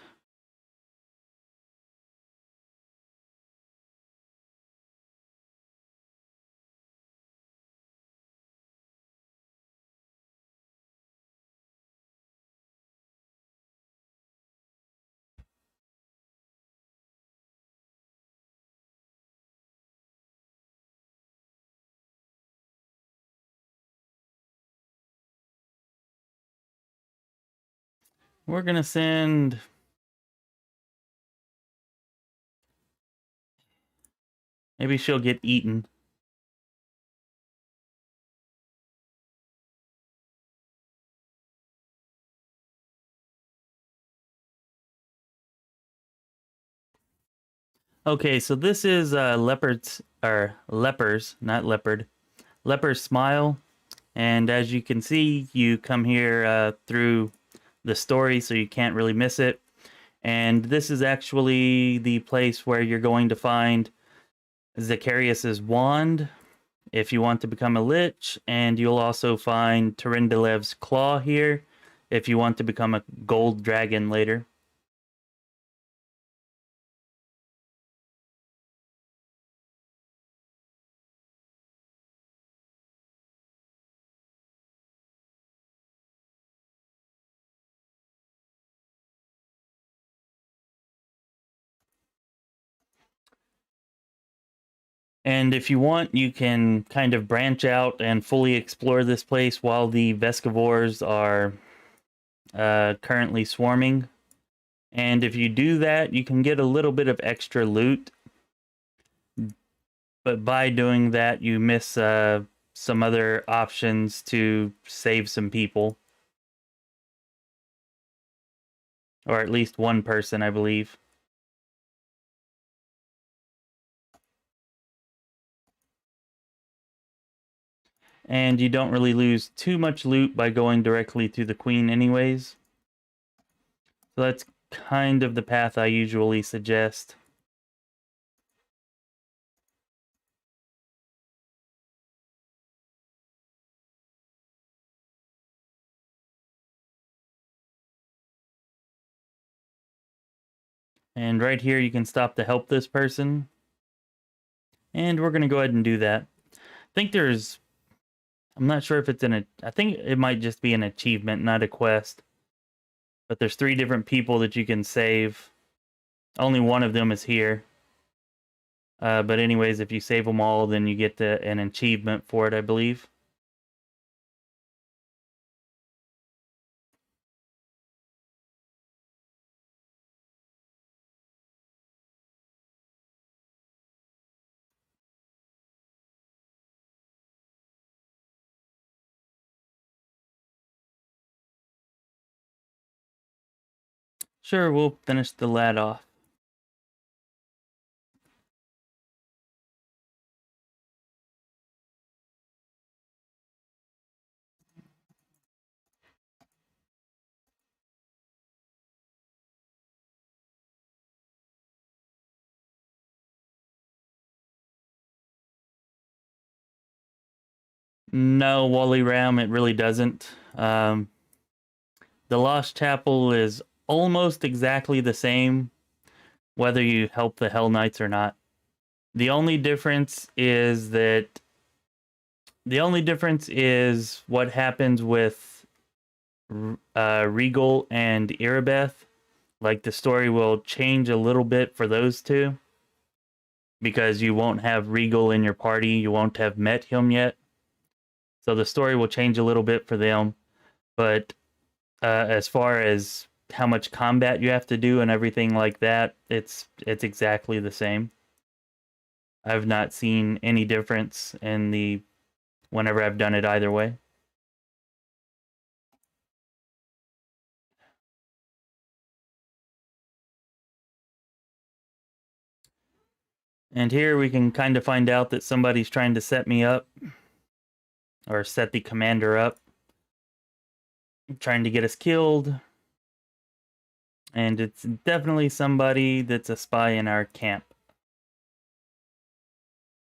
We're gonna send. Maybe she'll get eaten. Okay, so this is leopard's or lepers, not leopard. Leper's Smile, and as you can see, you come here through the story, so you can't really miss it. And this is actually the place where you're going to find Zacharias's wand if you want to become a lich, and you'll also find Terindalev's claw here if you want to become a gold dragon later. And if you want, you can kind of branch out and fully explore this place while the Vescivores are currently swarming. And if you do that, you can get a little bit of extra loot. But by doing that, you miss some other options to save some people. Or at least one person, I believe. And you don't really lose too much loot by going directly to the queen anyways. So that's kind of the path I usually suggest. And right here you can stop to help this person. And we're going to go ahead and do that. I think there's... I'm not sure if it's I think it might just be an achievement, not a quest. But there's 3 different people that you can save. Only one of them is here. But anyways, if you save them all, then you get an achievement for it, I believe. Sure, we'll finish the lad off. No, Wally Ram, it really doesn't. The Lost Chapel is almost exactly the same, whether you help the Hell Knights or not. The only difference is what happens with Regal and Irabeth. Like, the story will change a little bit for those two, because you won't have Regal in your party. You won't have met him yet. So the story will change a little bit for them. But as far as how much combat you have to do and everything like that, it's exactly the same. I've not seen any difference in whenever I've done it either way. And here we can kind of find out that somebody's trying to set me up, or set the commander up, trying to get us killed. And it's definitely somebody that's a spy in our camp.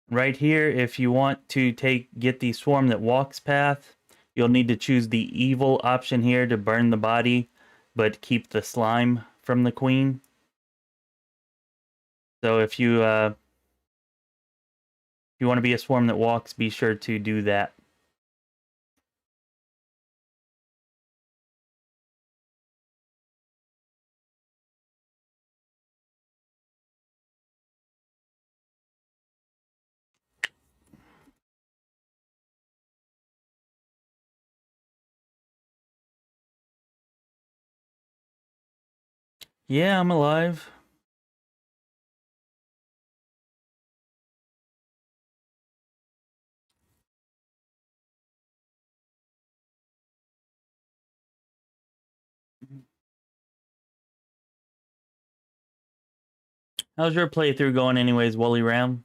Right here, if you want to get the swarm that walks path, you'll need to choose the evil option here to burn the body, but keep the slime from the queen. So if you want to be a swarm that walks, be sure to do that. Yeah, I'm alive. How's your playthrough going anyways, Wooly Ram?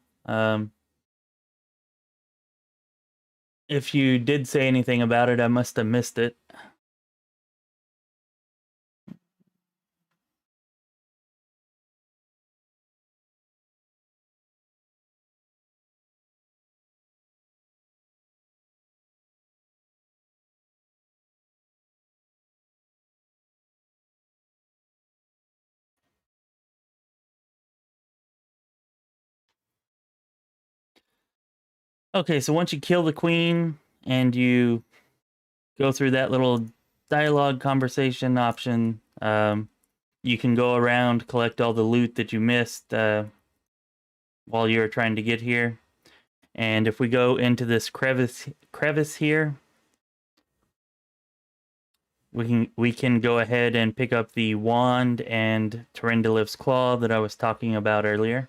If you did say anything about it, I must have missed it. Okay, so once you kill the queen and you go through that little dialogue conversation option, you can go around, collect all the loot that you missed while you're trying to get here. And if we go into this crevice here, we can go ahead and pick up the wand and Terendilif's claw that I was talking about earlier.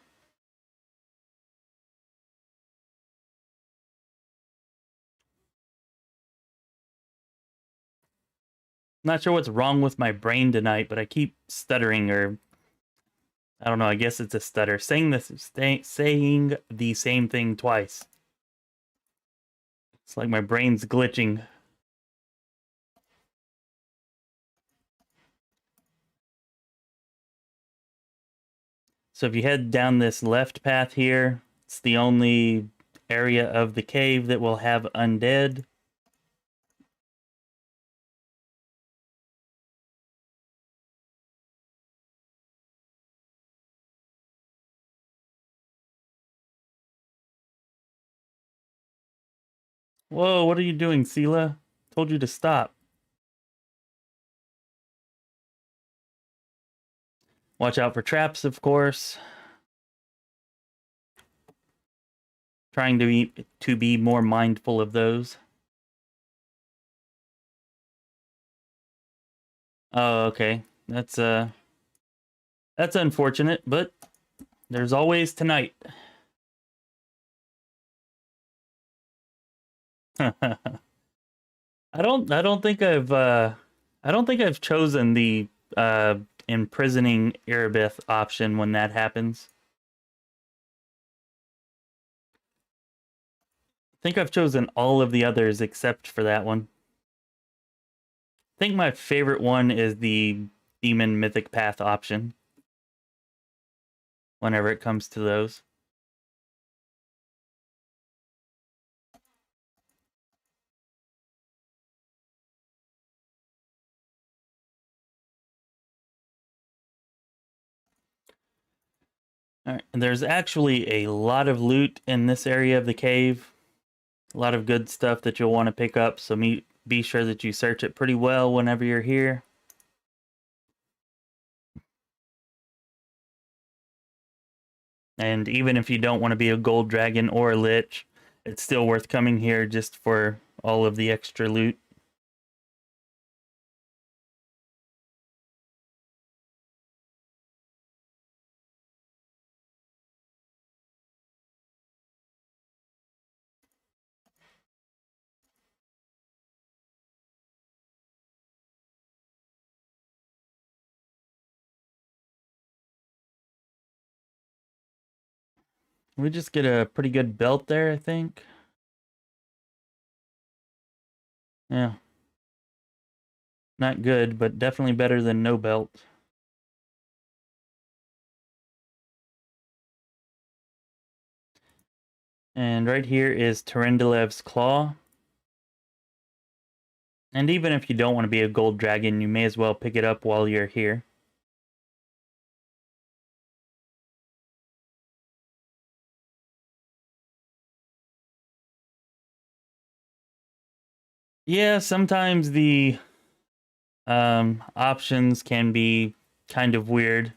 Not sure what's wrong with my brain tonight, but I keep stuttering, or I don't know, I guess it's a stutter. Saying the same thing twice. It's like my brain's glitching. So if you head down this left path here, it's the only area of the cave that will have undead. Whoa, what are you doing, Sela? Told you to stop. Watch out for traps, of course. Trying to be more mindful of those. Oh, okay. That's unfortunate, but there's always tonight. I don't think I've chosen the uh imprisoning Erebeth option when that happens. I think I've chosen all of the others except for that one. I think my favorite one is the Demon Mythic Path option. Whenever it comes to those. All right, and there's actually a lot of loot in this area of the cave. A lot of good stuff that you'll want to pick up, so be sure that you search it pretty well whenever you're here. And even if you don't want to be a gold dragon or a lich, it's still worth coming here just for all of the extra loot. We just get a pretty good belt there, I think. Yeah. Not good, but definitely better than no belt. And right here is Terendilev's Claw. And even if you don't want to be a gold dragon, you may as well pick it up while you're here. Yeah, sometimes the options can be kind of weird.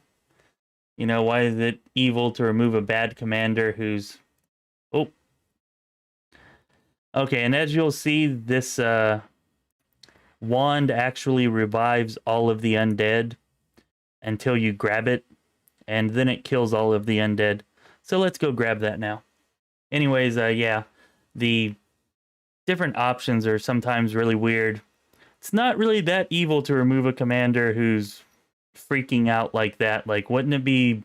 You know, why is it evil to remove a bad commander who's... Oh. Okay, and as you'll see, this wand actually revives all of the undead until you grab it, and then it kills all of the undead. So let's go grab that now. Anyways, yeah, the different options are sometimes really weird. It's not really that evil to remove a commander who's freaking out like that. Like, wouldn't it be...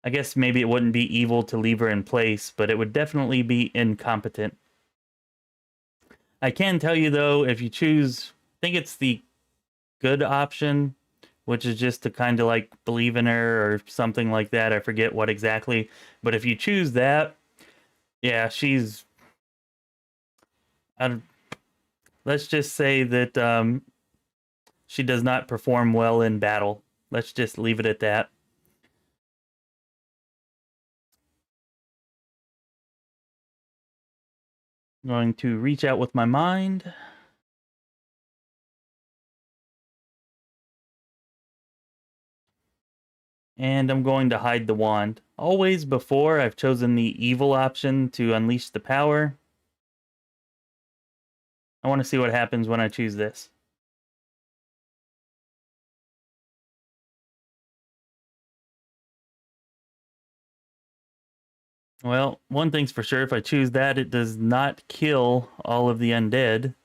I guess maybe it wouldn't be evil to leave her in place, but it would definitely be incompetent. I can tell you, though, if you choose... I think it's the good option, which is just to kind of like believe in her or something like that. I forget what exactly. But if you choose that, yeah, she's... let's just say that she does not perform well in battle. Let's just leave it at that. I'm going to reach out with my mind. And I'm going to hide the wand. Always before, I've chosen the evil option to unleash the power. I want to see what happens when I choose this. Well, one thing's for sure, if I choose that, it does not kill all of the undead.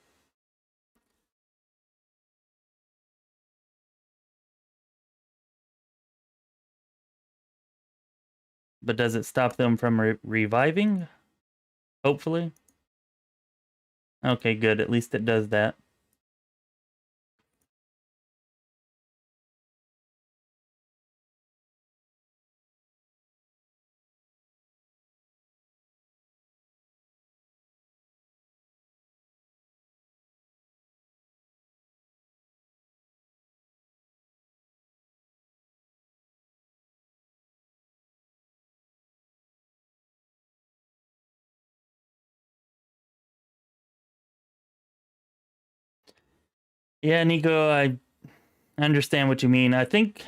But does it stop them from reviving? Hopefully. Okay, good. At least it does that. Yeah, Nico, I understand what you mean. I think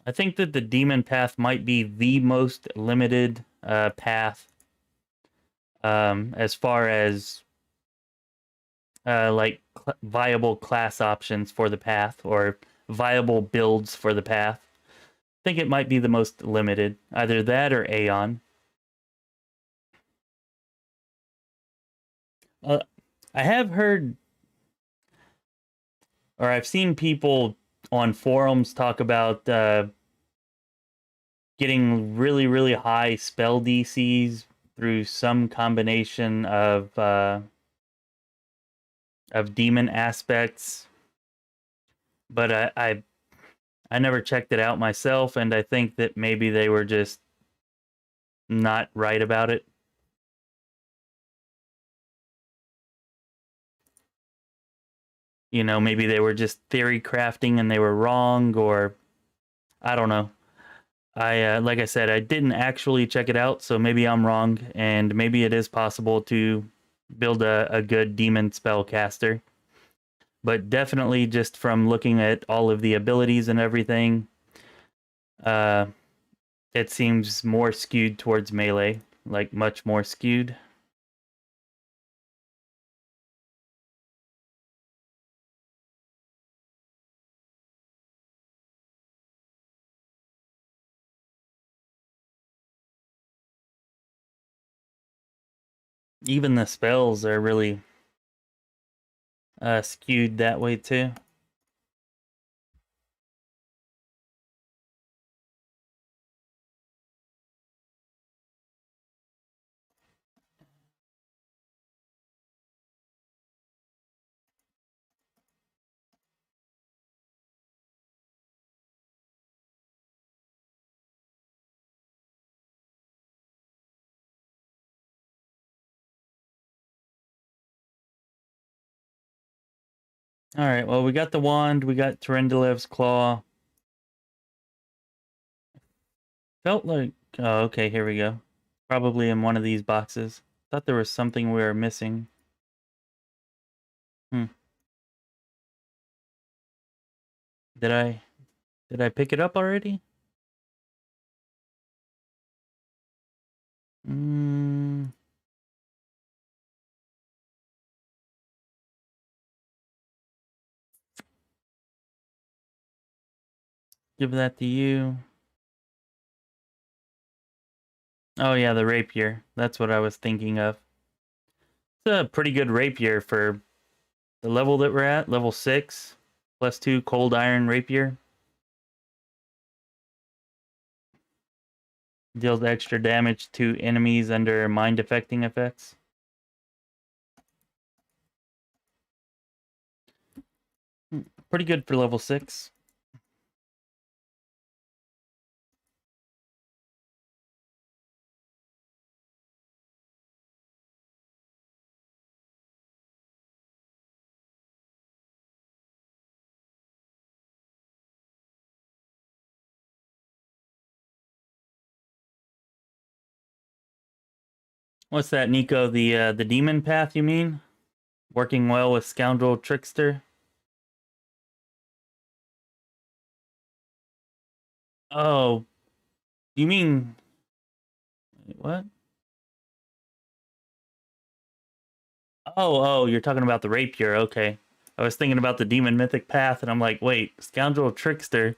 that the demon path might be the most limited path as far as like viable class options for the path or viable builds for the path. I think it might be the most limited, either that or Aeon. Uh, I have heard, or I've seen people on forums talk about getting really, really high spell DCs through some combination of demon aspects, but I never checked it out myself, and I think that maybe they were just not right about it. You know, maybe they were just theory crafting and they were wrong, or I don't know. I like I said, I didn't actually check it out, so maybe I'm wrong, and maybe it is possible to build a good demon spellcaster. But definitely, just from looking at all of the abilities and everything, uh, it seems more skewed towards melee, like much more skewed. Even the spells are really skewed that way too. All right, well, we got the wand, we got Terendilev's claw. Felt like, oh, okay, here we go. Probably in one of these boxes. Thought there was something we were missing. Hmm. Did I did I pick it up already? Mm, give that to you. Oh yeah, the rapier. That's what I was thinking of. It's a pretty good rapier for the level that we're at, level 6, +2 cold iron rapier. Deals extra damage to enemies under mind affecting effects. Pretty good for level 6. What's that, Nico? The demon path, you mean? Working well with Scoundrel Trickster? Oh, you mean what? Oh, you're talking about the rapier. Okay. I was thinking about the demon mythic path, and I'm like, wait, Scoundrel Trickster?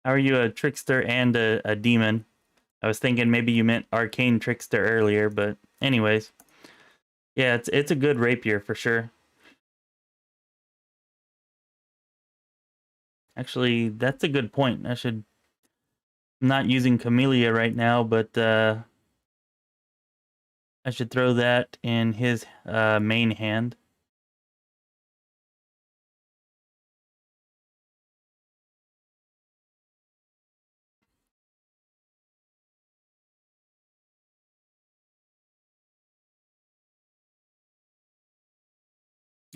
How are you a trickster and a demon? I was thinking maybe you meant arcane trickster earlier, but anyways. Yeah, it's a good rapier for sure. Actually, that's a good point. I'm not using Camellia right now, but I should throw that in his main hand.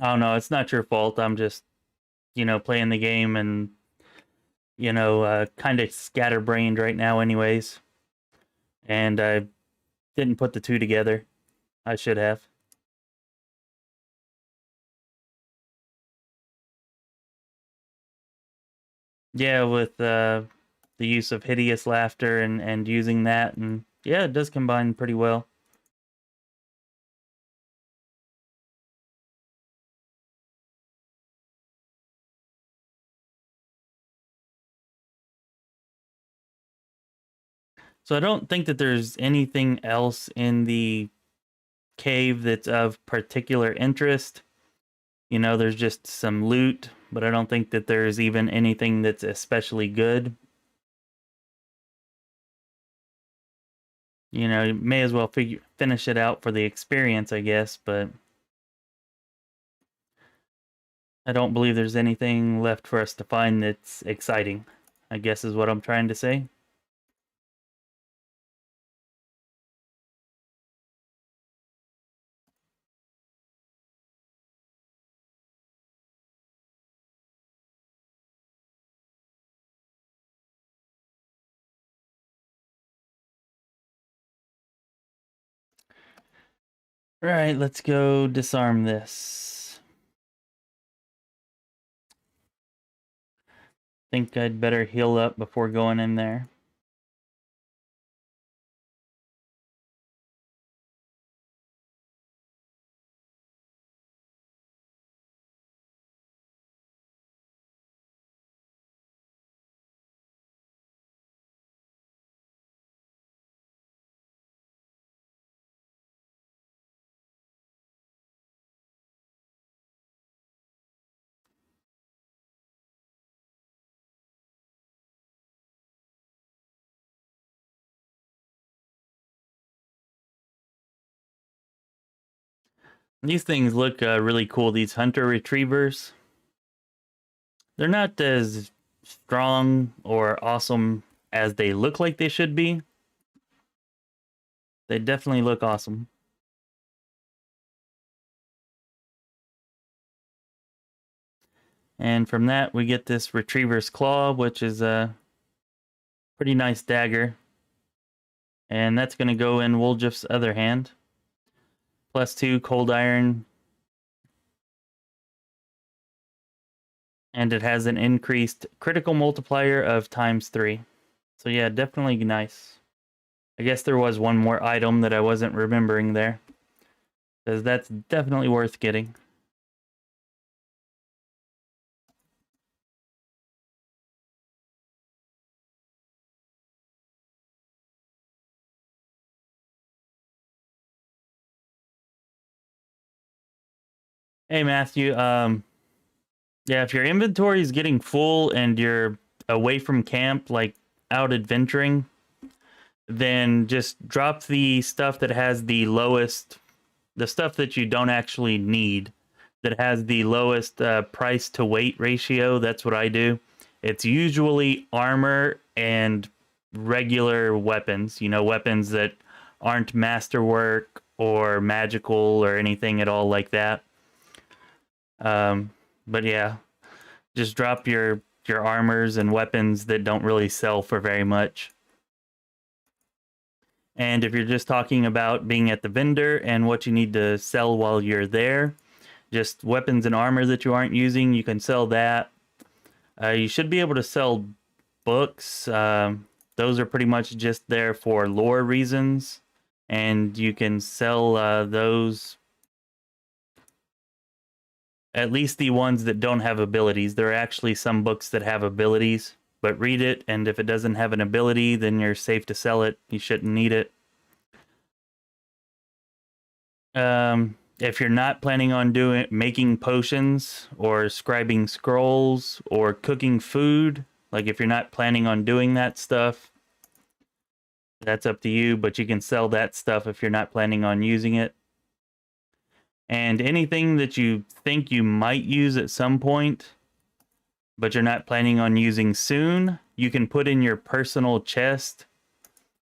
Oh no, it's not your fault. I'm just, playing the game and, kind of scatterbrained right now anyways. And I didn't put the two together. I should have. Yeah, with the use of hideous laughter and using that, and yeah, it does combine pretty well. So I don't think that there's anything else in the cave that's of particular interest. There's just some loot, but I don't think that there's even anything that's especially good. You may as well finish it out for the experience, I guess, but I don't believe there's anything left for us to find that's exciting, I guess is what I'm trying to say. All right, let's go disarm this. Think I'd better heal up before going in there. These things look really cool, these hunter retrievers. They're not as strong or awesome as they look like they should be. They definitely look awesome. And from that, we get this Retriever's Claw, which is a pretty nice dagger. And that's going to go in Woljif's other hand. +2 Cold Iron. And it has an increased critical multiplier of ×3. So yeah, definitely nice. I guess there was one more item that I wasn't remembering there, because that's definitely worth getting. Hey Matthew, yeah, if your inventory is getting full and you're away from camp, like out adventuring, then just drop the stuff that has the lowest, the stuff that you don't actually need, that has the lowest price to weight ratio. That's what I do. It's usually armor and regular weapons, weapons that aren't masterwork or magical or anything at all like that. But yeah, just drop your armors and weapons that don't really sell for very much. And if you're just talking about being at the vendor and what you need to sell while you're there, just weapons and armor that you aren't using, you can sell that. You should be able to sell books. Those are pretty much just there for lore reasons. And you can sell those, at least the ones that don't have abilities. There are actually some books that have abilities, but read it, and if it doesn't have an ability, then you're safe to sell it. You shouldn't need it. If you're not planning on making potions or scribing scrolls or cooking food, like if you're not planning on doing that stuff, That's up to you, but you can sell that stuff if you're not planning on using it. And anything that you think you might use at some point, but you're not planning on using soon, you can put in your personal chest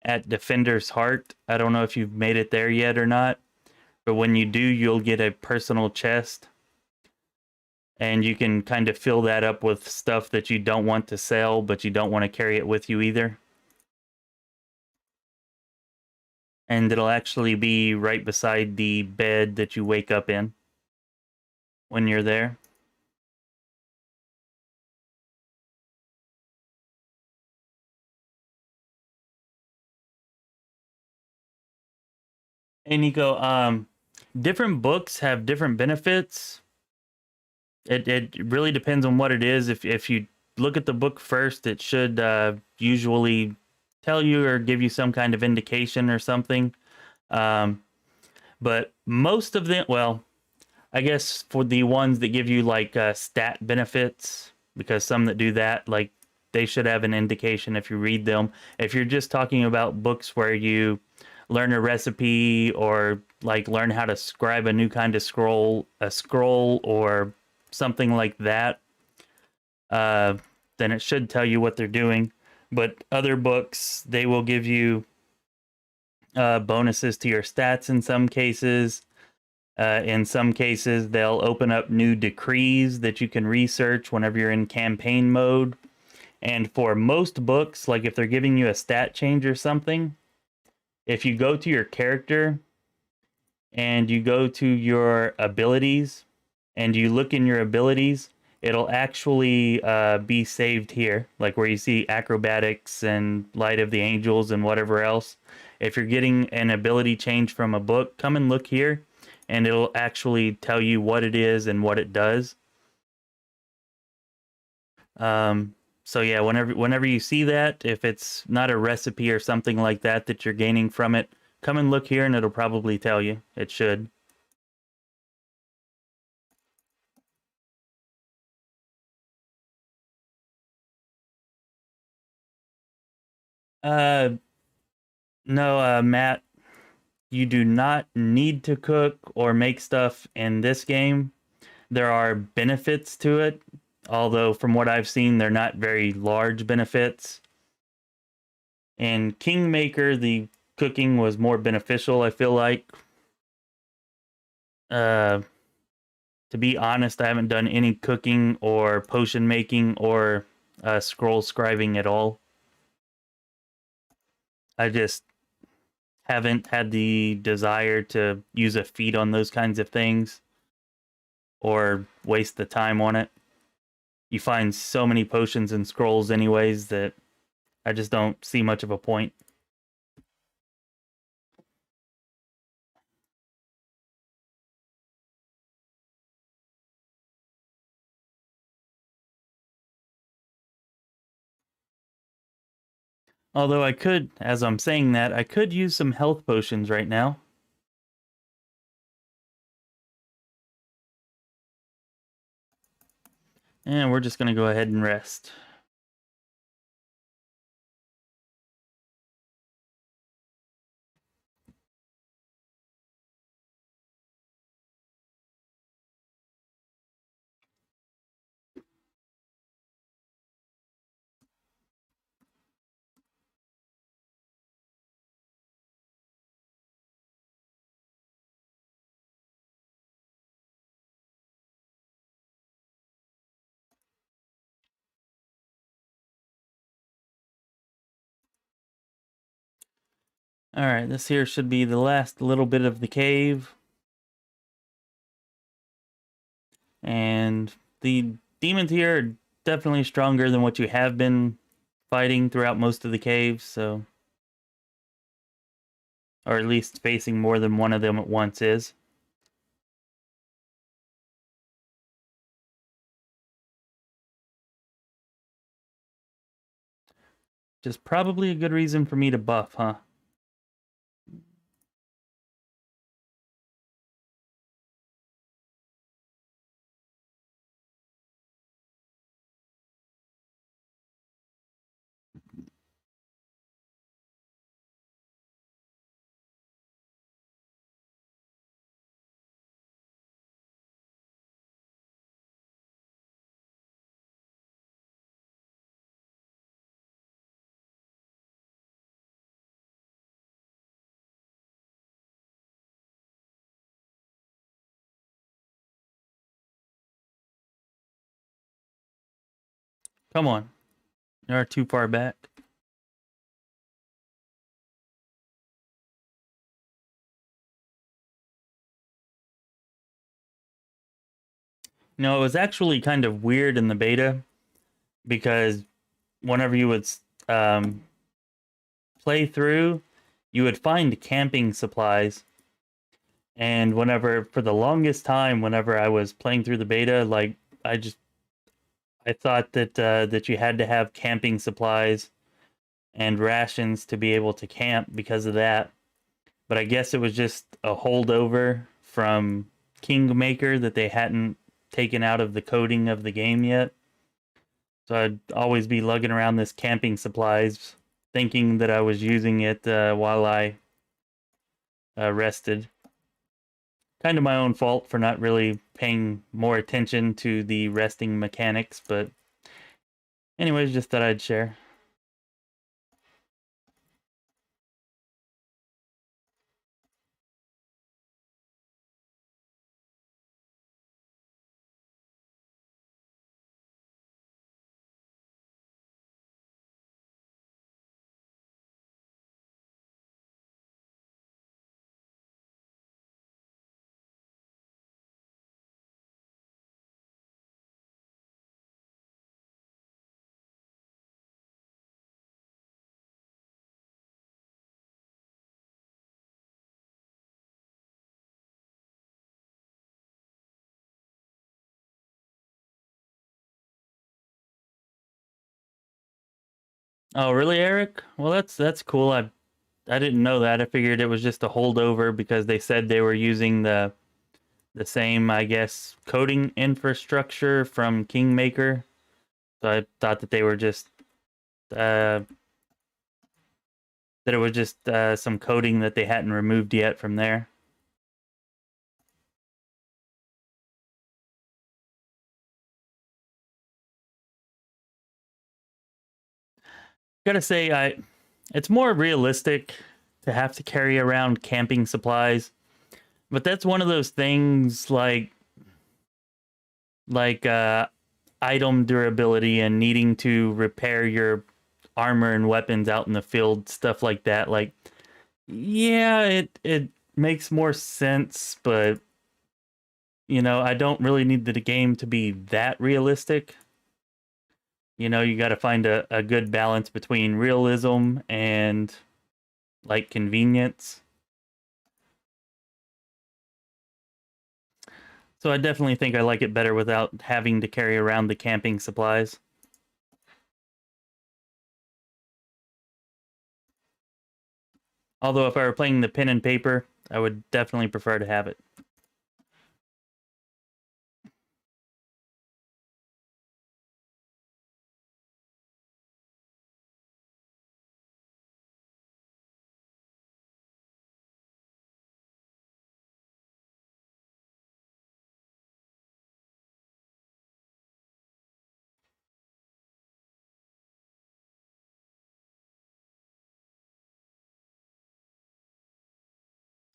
at Defender's Heart. I don't know if you've made it there yet or not, but when you do, you'll get a personal chest. And you can kind of fill that up with stuff that you don't want to sell, but you don't want to carry it with you either. And it'll actually be right beside the bed that you wake up in when you're there. Hey Nico, different books have different benefits. It really depends on what it is. If you look at the book first, it should usually tell you or give you some kind of indication or something. Um, but most of them, well, I guess for the ones that give you like stat benefits, because some that do that, like they should have an indication if you read them. If you're just talking about books where you learn a recipe or like learn how to scribe a new kind of scroll or something like that, uh, then it should tell you what they're doing. But other books, they will give you bonuses to your stats in some cases. In some cases, they'll open up new decrees that you can research whenever you're in campaign mode. And for most books, like if they're giving you a stat change or something, if you go to your character and you go to your abilities and you look in your abilities, it'll actually be saved here, like where you see acrobatics and light of the angels and whatever else. If you're getting an ability change from a book, come and look here and it'll actually tell you what it is and what it does. So yeah, whenever you see that, if it's not a recipe or something like that that you're gaining from it, come and look here and it'll probably tell you. It should. Uh, no, Matt, you do not need to cook or make stuff in this game. There are benefits to it, although from what I've seen, they're not very large benefits. In Kingmaker, the cooking was more beneficial, I feel like. Uh, to be honest, I haven't done any cooking or potion making or scroll scribing at all. I just haven't had the desire to use a feat on those kinds of things or waste the time on it. You find so many potions and scrolls anyways that I just don't see much of a point. Although I could, as I'm saying that, I could use some health potions right now. And we're just going to go ahead and rest. Alright, this here should be the last little bit of the cave. And the demons here are definitely stronger than what you have been fighting throughout most of the caves, so... Or at least facing more than one of them at once is. Which is probably a good reason for me to buff, huh? Come on. You're too far back. No, it was actually kind of weird in the beta because whenever you would um, play through, you would find camping supplies. And whenever, for the longest time, whenever I was playing through the beta, like I thought that you had to have camping supplies and rations to be able to camp because of that. But I guess it was just a holdover from Kingmaker that they hadn't taken out of the coding of the game yet. So I'd always be lugging around this camping supplies, thinking that I was using it while I rested. Kind of my own fault for not really paying more attention to the resting mechanics, but anyways, just thought I'd share. Oh, really, Eric? Well, that's cool. I didn't know that. I figured it was just a holdover because they said they were using the same, I guess, coding infrastructure from Kingmaker. So I thought that they were just that it was just some coding that they hadn't removed yet from there. Gotta say, it's more realistic to have to carry around camping supplies, but that's one of those things like item durability and needing to repair your armor and weapons out in the field, stuff like that. Like, yeah, it makes more sense, but I don't really need the game to be that realistic. You got to find a good balance between realism and like convenience. So I definitely think I like it better without having to carry around the camping supplies. Although if I were playing the pen and paper, I would definitely prefer to have it.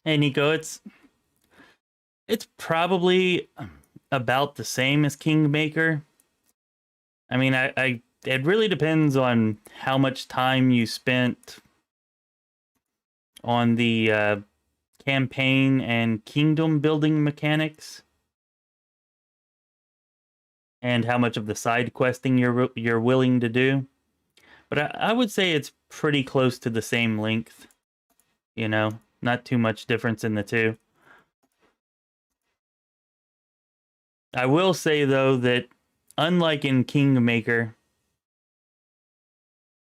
Hey Nico, it's probably about the same as Kingmaker. I mean, I it really depends on how much time you spent on the campaign and kingdom building mechanics, and how much of the side questing you're willing to do. But I would say it's pretty close to the same length. Not too much difference in the two. I will say though that unlike in Kingmaker,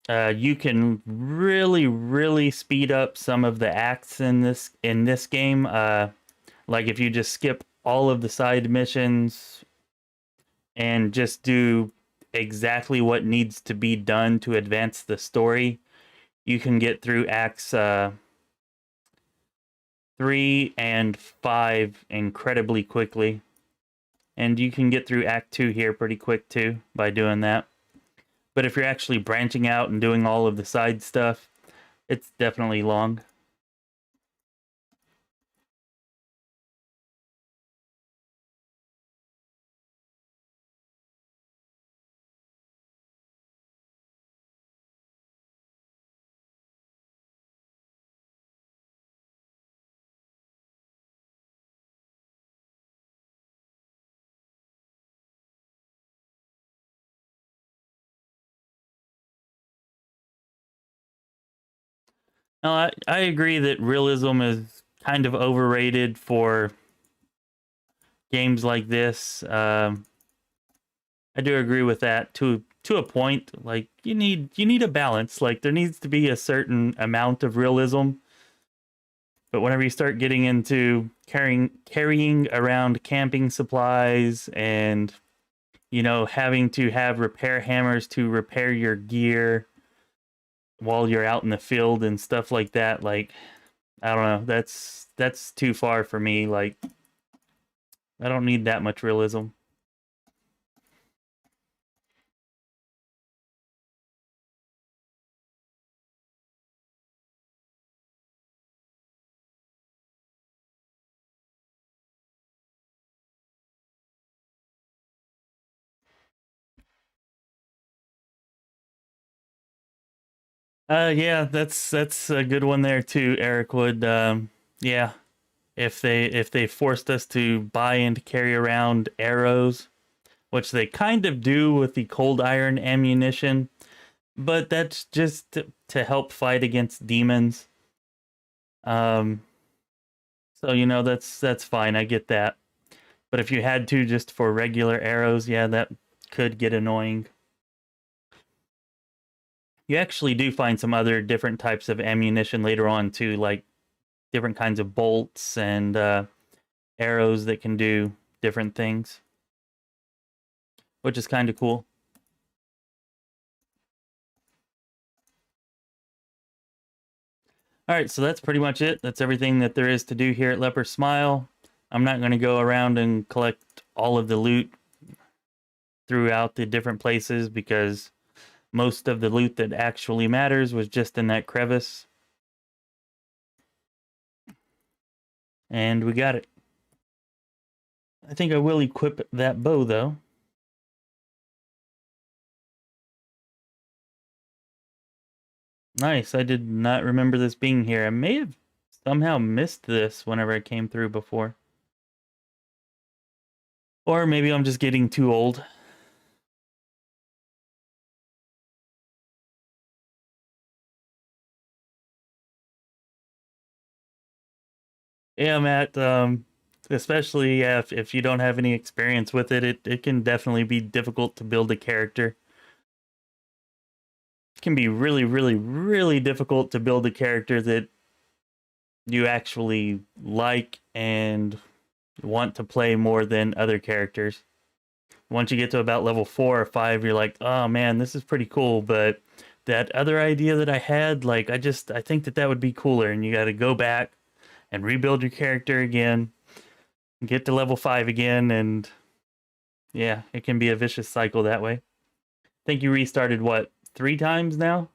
you can really, really speed up some of the acts in this game. Like if you just skip all of the side missions and just do exactly what needs to be done to advance the story, you can get through acts 3 and 5 incredibly quickly. And you can get through Act 2 here pretty quick too by doing that. But if you're actually branching out and doing all of the side stuff, it's definitely long. No, I agree that realism is kind of overrated for games like this. I do agree with that to a point. Like you need a balance. Like there needs to be a certain amount of realism. But whenever you start getting into carrying around camping supplies and having to have repair hammers to repair your gear while you're out in the field and stuff like that, like I don't know, that's too far for me. Like I don't need that much realism. Yeah, that's a good one there too, Eric Wood. Yeah, if they forced us to buy and carry around arrows, which they kind of do with the cold iron ammunition, but that's just to help fight against demons. Um, so that's fine. I get that. But if you had to just for regular arrows, yeah, that could get annoying. You actually do find some other different types of ammunition later on too, like different kinds of bolts and arrows that can do different things, which is kind of cool. All right, so that's pretty much it. That's everything that there is to do here at Leper Smile. I'm not going to go around and collect all of the loot throughout the different places because most of the loot that actually matters was just in that crevice. And we got it. I think I will equip that bow, though. Nice. I did not remember this being here. I may have somehow missed this whenever I came through before. Or maybe I'm just getting too old. Yeah, Matt. Especially if you don't have any experience with it, it can definitely be difficult to build a character. It can be really, really, really difficult to build a character that you actually like and want to play more than other characters. Once you get to about level 4 or 5, you're like, oh man, this is pretty cool. But that other idea that I had, like, I think that would be cooler. And you got to go back and rebuild your character again, get to level 5 again. And yeah, it can be a vicious cycle that way. I think you restarted, what, 3 times now?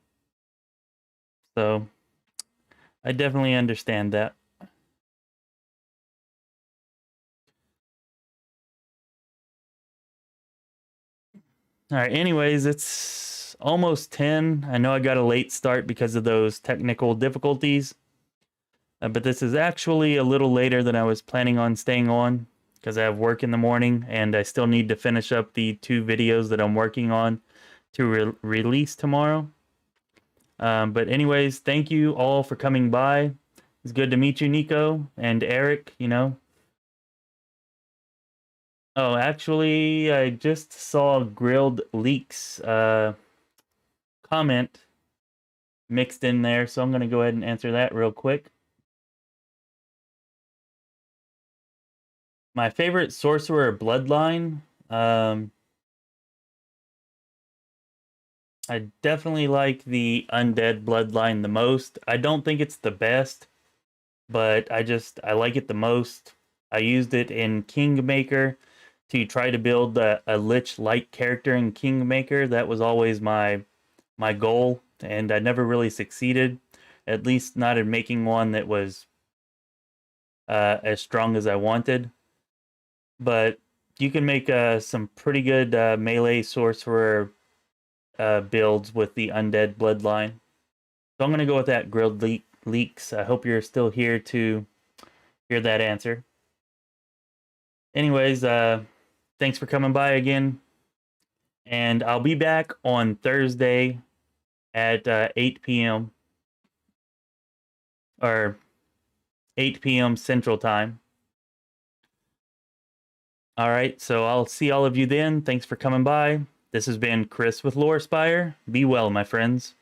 So I definitely understand that. All right, anyways, it's almost 10. I know I got a late start because of those technical difficulties. But this is actually a little later than I was planning on staying on because I have work in the morning and I still need to finish up the 2 videos that I'm working on to release tomorrow. But anyways, thank you all for coming by. It's good to meet you, Nico and Eric, Oh, actually, I just saw Grilled Leaks comment mixed in there, so I'm going to go ahead and answer that real quick. My favorite sorcerer bloodline, I definitely like the undead bloodline the most. I don't think it's the best, but I like it the most. I used it in Kingmaker to try to build a lich-like character in Kingmaker. That was always my goal, and I never really succeeded. At least not in making one that was as strong as I wanted. But you can make some pretty good melee sorcerer builds with the undead bloodline. So I'm going to go with that, Grilled Leaks. I hope you're still here to hear that answer. Anyways, thanks for coming by again. And I'll be back on Thursday at 8 p.m. or 8 p.m. Central Time. All right, so I'll see all of you then. Thanks for coming by. This has been Chris with Lore Spire. Be well, my friends.